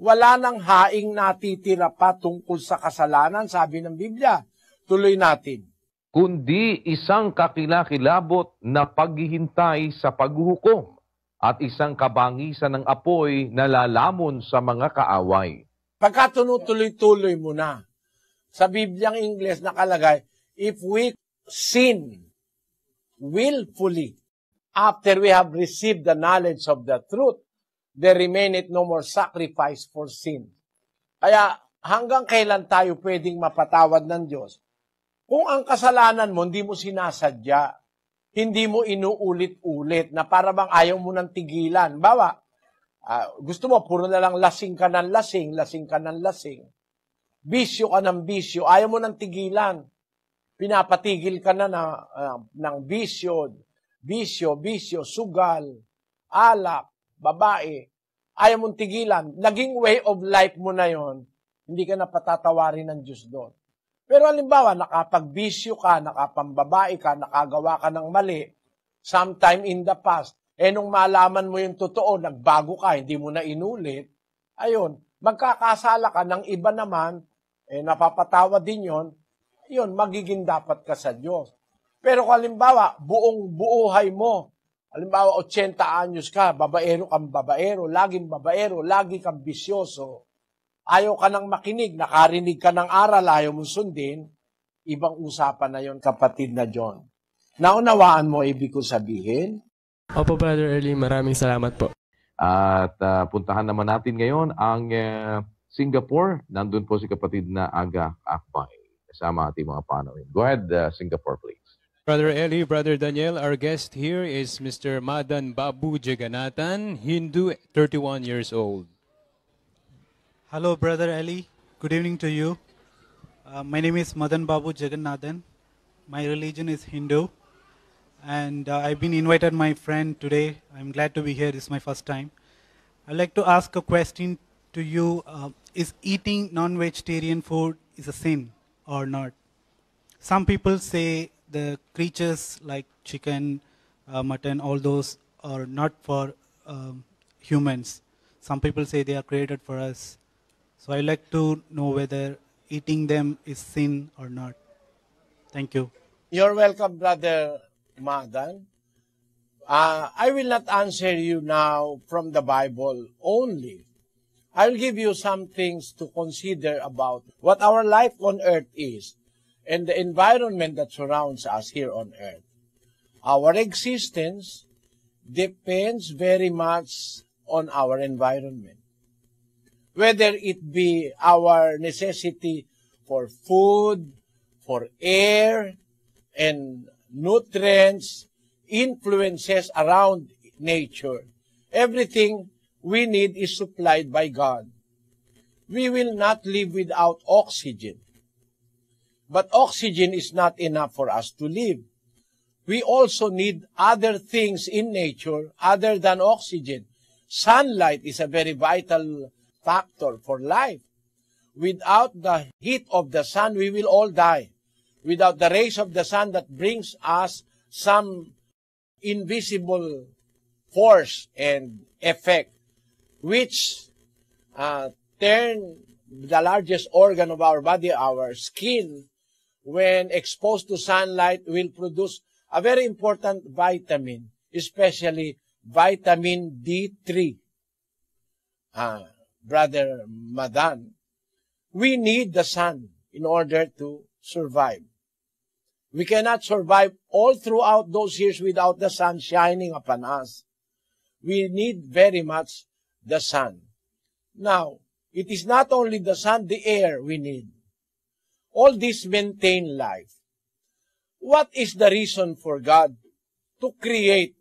wala nang haing natitira pa tungkol sa kasalanan, sabi ng Biblia. Tuloy natin. Kundi isang kakilakilabot na paghihintay sa paghuhukom at isang kabangisan ng apoy na lalamon sa mga kaaway. Pagka tuloy-tuloy mo na, sa Bibliang Ingles nakalagay, if we sin willfully, after we have received the knowledge of the truth, there remaineth no more sacrifice for sin. Kaya hanggang kailan tayo pwedeng mapatawad ng Diyos? Kung ang kasalanan mo, hindi mo sinasadya, hindi mo inuulit-ulit, na para bang ayaw mo ng tigilan. Bawa, gusto mo, puro na lang lasing ka ng lasing, lasing ka ng lasing. Bisyo ka ng bisyo, ayaw mo ng tigilan. Pinapatigil ka na ng bisyo, sugal, alak, babae. Ayaw mong tigilan. Naging way of life mo na yon, hindi ka na patatawarin ng Diyos doon. Pero halimbawa, nakapagbisyo ka, nakapambabae ka, nakagawa ka ng mali, sometime in the past, nung malaman mo yung totoo, nagbago ka, hindi mo na inulit, ayun, magkakasala ka ng iba naman, napapatawa din yon, magiging dapat ka sa Diyos. Pero kung halimbawa, buong buhay mo, halimbawa 80 anyos ka, babaero kang babaero, lagi kang bisyoso, ayaw ka nang makinig, nakarinig ka ng aral, ayaw mong sundin, ibang usapan na yon, kapatid na John. Naunawaan mo ibig ko sabihin? Opo, Brother Eli, maraming salamat po. At puntahan naman natin ngayon ang Singapore. Nandun po si kapatid na Aga Akbay, kasama ating mga panawin. Go ahead, Singapore, please. Brother Eli, Brother Daniel, our guest here is Mr. Madan Babu Jagannathan, Hindu, 31 years old. Hello, Brother Eli. Good evening to you. My name is Madan Babu Jagannathan. My religion is Hindu. And I've been invited my friend today. I'm glad to be here. This is my first time. I'd like to ask a question to you. Is eating non-vegetarian food is a sin or not? Some people say the creatures like chicken, mutton, all those are not for humans. Some people say they are created for us. So I'd like to know whether eating them is sin or not. Thank you. You're welcome, Brother Madan. I will not answer you now from the Bible only. I'll give you some things to consider about what our life on earth is and the environment that surrounds us here on earth. Our existence depends very much on our environment. Whether it be our necessity for food, for air, and nutrients, influences around nature. Everything we need is supplied by God. We will not live without oxygen. But oxygen is not enough for us to live. We also need other things in nature other than oxygen. Sunlight is a very vital factor for life. Without the heat of the sun, we will all die. Without the rays of the sun that brings us some invisible force and effect, which turn the largest organ of our body, our skin, when exposed to sunlight, will produce a very important vitamin, especially vitamin D3. Brother Madan, we need the sun in order to survive. We cannot survive all throughout those years without the sun shining upon us. We need very much the sun. Now, it is not only the sun, the air we need. All this maintain life. What is the reason for God to create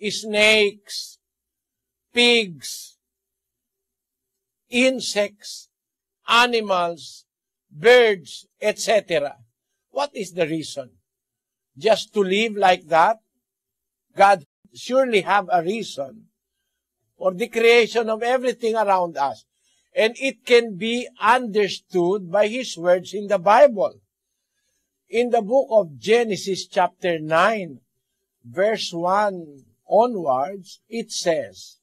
snakes, pigs, insects, animals, birds, etc.? What is the reason? Just to live like that? God surely have a reason for the creation of everything around us. And it can be understood by His words in the Bible. In the book of Genesis chapter 9, verse 1 onwards, it says,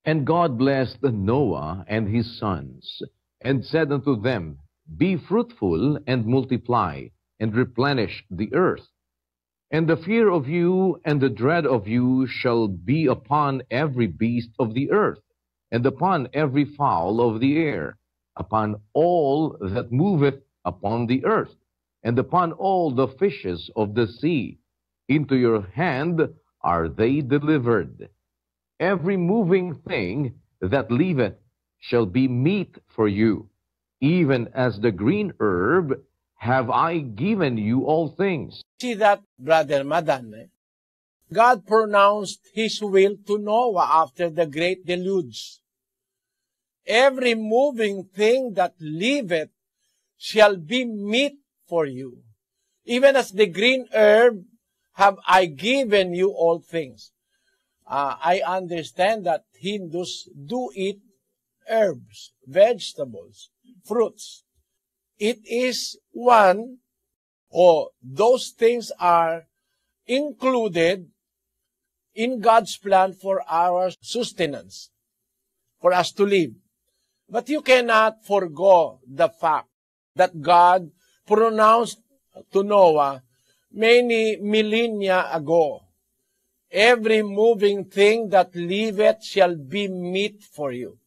And God blessed Noah and his sons, and said unto them, Be fruitful and multiply, and replenish the earth. And the fear of you and the dread of you shall be upon every beast of the earth, and upon every fowl of the air, upon all that moveth upon the earth, and upon all the fishes of the sea. Into your hand are they delivered. Every moving thing that liveth shall be meat for you, even as the green herb have I given you all things. See that, Brother Madan? God pronounced His will to Noah after the great deluge. Every moving thing that liveth shall be meat for you. Even as the green herb have I given you all things. I understand that Hindus do eat herbs, vegetables, fruits. It is one, or those things are included in God's plan for our sustenance, for us to live. But you cannot forgo the fact that God pronounced to Noah many millennia ago, every moving thing that liveth shall be meat for you.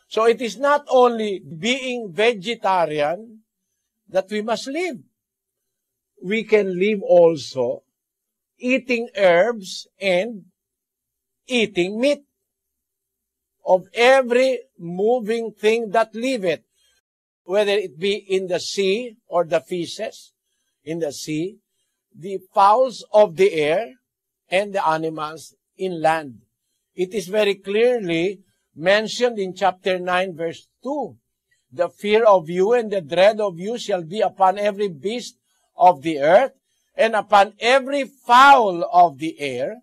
So it is not only being vegetarian that we must live. We can live also eating herbs and eating meat of every moving thing that liveth, whether it be in the sea or the fishes in the sea, the fowls of the air, and the animals in land. It is very clearly mentioned in chapter 9, verse 2. The fear of you and the dread of you shall be upon every beast of the earth, and upon every fowl of the air,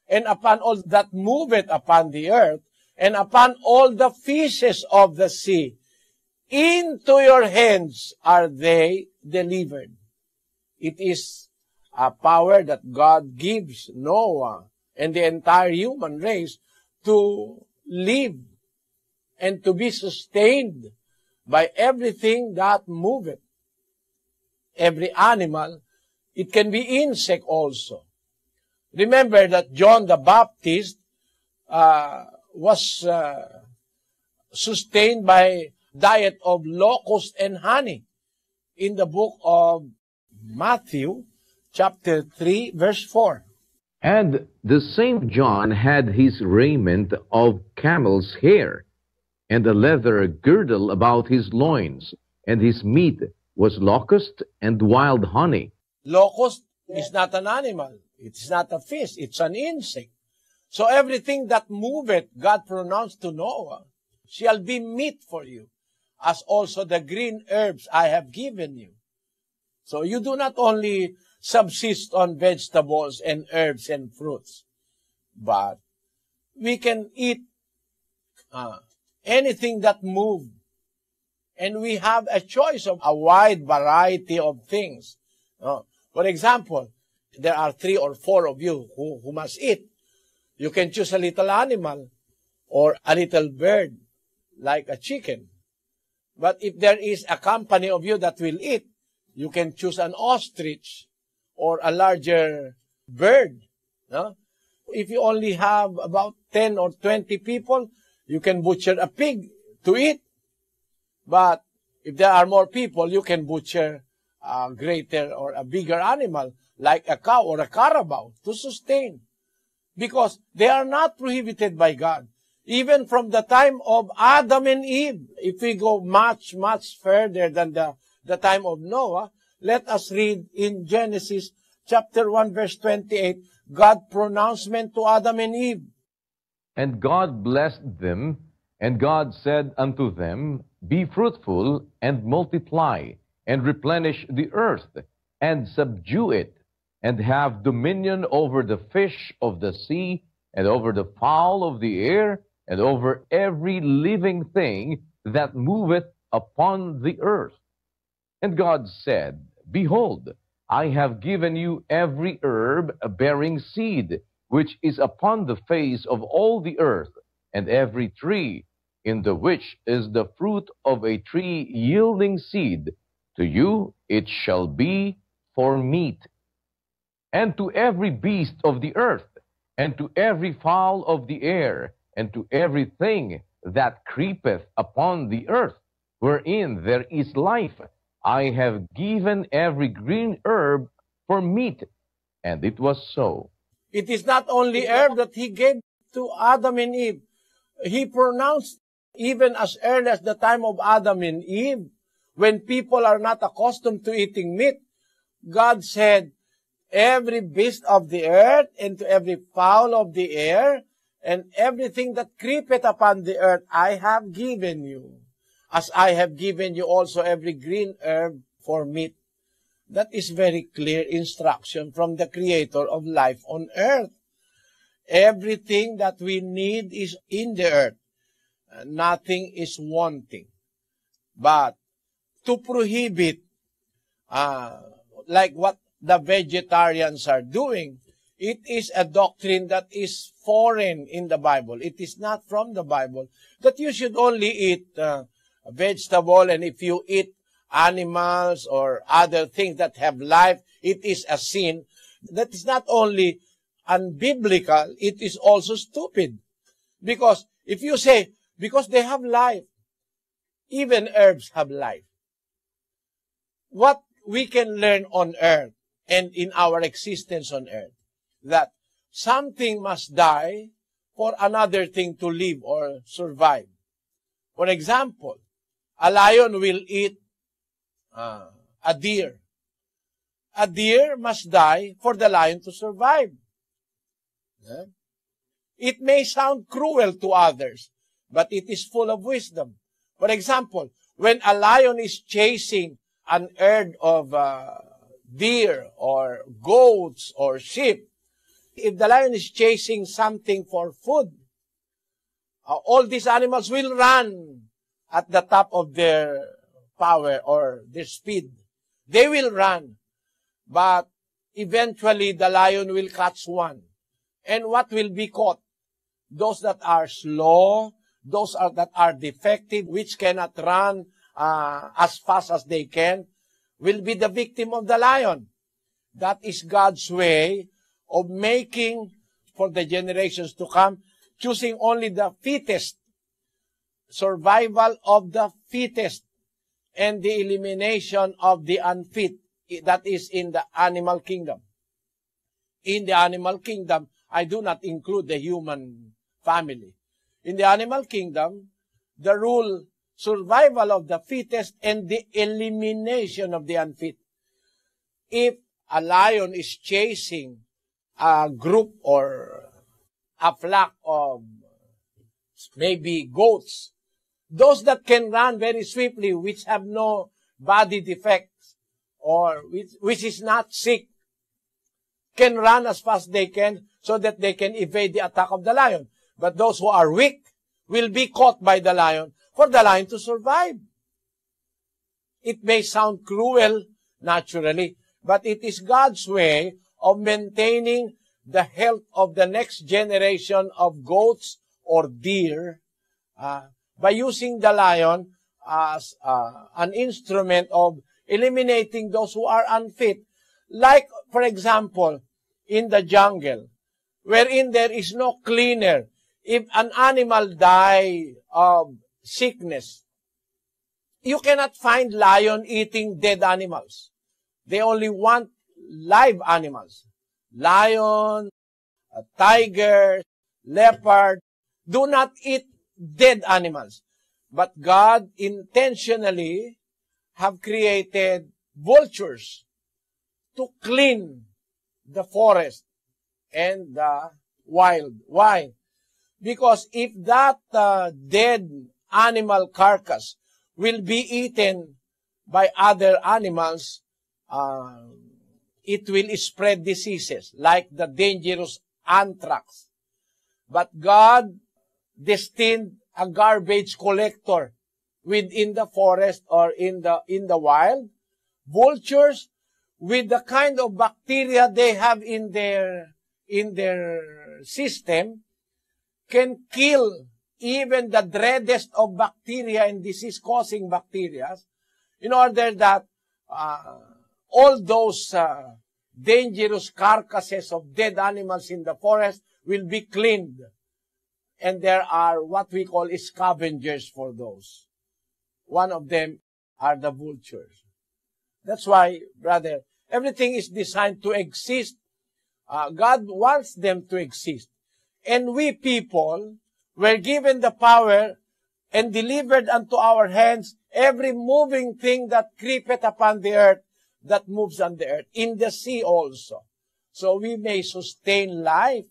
and upon all that moveth upon the earth, and upon all the fishes of the sea. Into your hands are they delivered. It is a power that God gives Noah and the entire human race to live and to be sustained by everything that moveth. Every animal, it can be insect also. Remember that John the Baptist was sustained by diet of locust and honey. In the book of Matthew, chapter 3, verse 4. And the same John had his raiment of camel's hair, and a leather girdle about his loins, and his meat was locust and wild honey. Locust is not an animal. It's not a fish. It's an insect. So everything that moveth, God pronounced to Noah, shall be meat for you, as also the green herbs I have given you. So you do not only subsist on vegetables and herbs and fruits, but we can eat anything that moves. And we have a choice of a wide variety of things. For example, there are 3 or 4 of you who must eat. You can choose a little animal or a little bird, like a chicken. But if there is a company of you that will eat, you can choose an ostrich or a larger bird. No? If you only have about 10 or 20 people, you can butcher a pig to eat. But if there are more people, you can butcher a greater or a bigger animal, like a cow or a carabao, to sustain. Because they are not prohibited by God. Even from the time of Adam and Eve, if we go much, much further than the time of Noah, let us read in Genesis chapter 1, verse 28, God's pronouncement to Adam and Eve. And God blessed them, and God said unto them, Be fruitful, and multiply, and replenish the earth, and subdue it, and have dominion over the fish of the sea, and over the fowl of the air, and over every living thing that moveth upon the earth. And God said, Behold, I have given you every herb bearing seed, which is upon the face of all the earth, and every tree, in the which is the fruit of a tree yielding seed. To you it shall be for meat. And to every beast of the earth, and to every fowl of the air, and to everything that creepeth upon the earth, wherein there is life, I have given every green herb for meat. And it was so. It is not only herb that he gave to Adam and Eve. He pronounced even as early as the time of Adam and Eve, when people are not accustomed to eating meat, God said, every beast of the earth, and to every fowl of the air, and everything that creepeth upon the earth, I have given you, as I have given you also every green herb for meat. That is very clear instruction from the Creator of life on earth. Everything that we need is in the earth. Nothing is wanting. But to prohibit, like what the vegetarians are doing, it is a doctrine that is foreign in the Bible. It is not from the Bible. That you should only eat vegetable, and if you eat animals or other things that have life, it is a sin that is not only unbiblical, it is also stupid. Because if you say, because they have life, even herbs have life. What we can learn on earth and in our existence on earth, that something must die for another thing to live or survive. For example, a lion will eat a deer. A deer must die for the lion to survive. It may sound cruel to others, but it is full of wisdom. For example, when a lion is chasing an herd of deer or goats or sheep, if the lion is chasing something for food, all these animals will run at the top of their power or their speed. They will run, but eventually the lion will catch one. And what will be caught? Those that are slow, those that are defective, which cannot run as fast as they can, will be the victim of the lion. That is God's way of making, for the generations to come, choosing only the fittest, survival of the fittest, and the elimination of the unfit. That is in the animal kingdom. In the animal kingdom, I do not include the human family. In the animal kingdom, the rule, survival of the fittest and the elimination of the unfit. If a lion is chasing a group or a flock of maybe goats, those that can run very swiftly, which have no body defects or which is not sick, can run as fast as they can so that they can evade the attack of the lion. But those who are weak will be caught by the lion for the lion to survive. It may sound cruel, naturally, but it is God's way of maintaining the health of the next generation of goats or deer by using the lion as an instrument of eliminating those who are unfit. Like, for example, in the jungle, wherein there is no cleaner. If an animal die of sickness, you cannot find lion eating dead animals. They only want live animals. Lion, tiger, leopard do not eat dead animals. But God intentionally have created vultures to clean the forest and the wild. Why? Because if that dead animal carcass will be eaten by other animals, it will spread diseases like the dangerous anthrax. But God destined a garbage collector within the forest or in the wild. Vultures, with the kind of bacteria they have in their system, can kill even the dreadest of bacteria and disease-causing bacteria, in order that all those dangerous carcasses of dead animals in the forest will be cleaned. And there are what we call scavengers for those. One of them are the vultures. That's why, brother, everything is designed to exist. God wants them to exist. And we people were given the power and delivered unto our hands every moving thing that creepeth upon the earth, that moves on the earth, in the sea also. So we may sustain life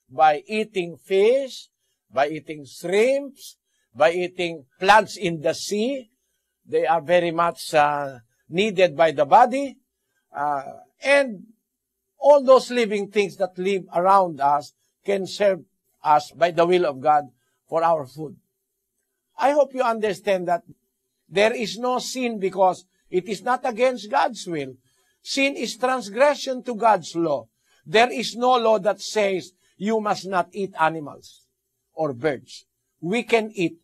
by eating fish, by eating shrimps, by eating plants in the sea. They are very much needed by the body. And all those living things that live around us can serve us by the will of God for our food. I hope you understand that there is no sin because it is not against God's will. Sin is transgression to God's law. There is no law that says you must not eat animals or birds. We can eat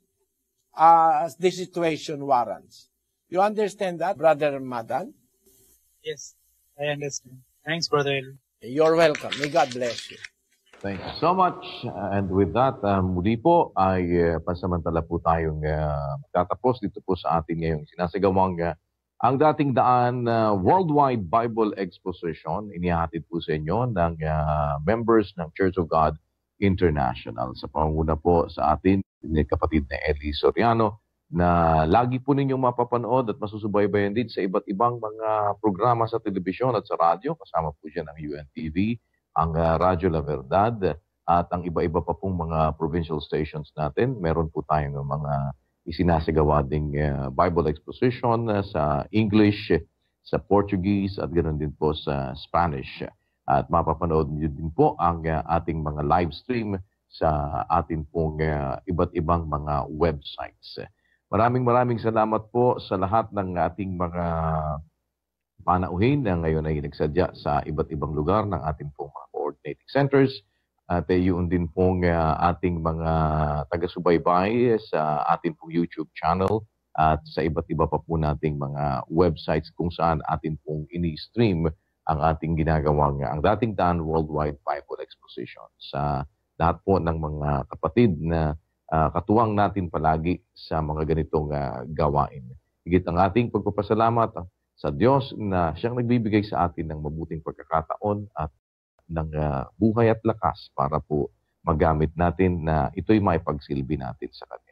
as the situation warrants. You understand that, Brother Madan? Yes. I understand. Thanks, Brother Eli. You're welcome. May God bless you. Thank you so much. And with that, muli po ay pansamantala po tayong tatapos dito po sa ating ngayong sinasagawang ang dating daan Worldwide Bible Exposition. Inihatid po sa inyo ng members ng Church of God International. Sa pangunguna po sa atin ni kapatid na Eli Soriano, na lagi po ninyong mapapanood at masusubaybayan din sa iba't ibang mga programa sa telebisyon at sa radyo. Kasama po siya ng UNTV, ang Radyo La Verdad, at ang iba-iba pa pong mga provincial stations natin. Meron po tayong mga isinasagawa ding Bible exposition sa English, sa Portuguese, at ganoon din po sa Spanish. At mapapanood niyo din po ang ating mga live stream sa atin pong iba't ibang mga websites. Maraming salamat po sa lahat ng ating mga panauhin na ngayon ay nagsadya sa iba't ibang lugar ng ating pong mga coordinating centers. At yun din pong ating mga taga-subaybay sa ating pong YouTube channel at sa iba't iba pa po nating mga websites kung saan atin pong ini-stream ang ating ginagawang ang dating daan Worldwide Bible Exposition. Sa lahat po ng mga kapatid na katuwang natin palagi sa mga ganitong gawain. Higit ang ating pagpapasalamat sa Diyos na siyang nagbibigay sa atin ng mabuting pagkakataon at ng buhay at lakas para po magamit natin na ito'y maipagsilbi natin sa Kanya.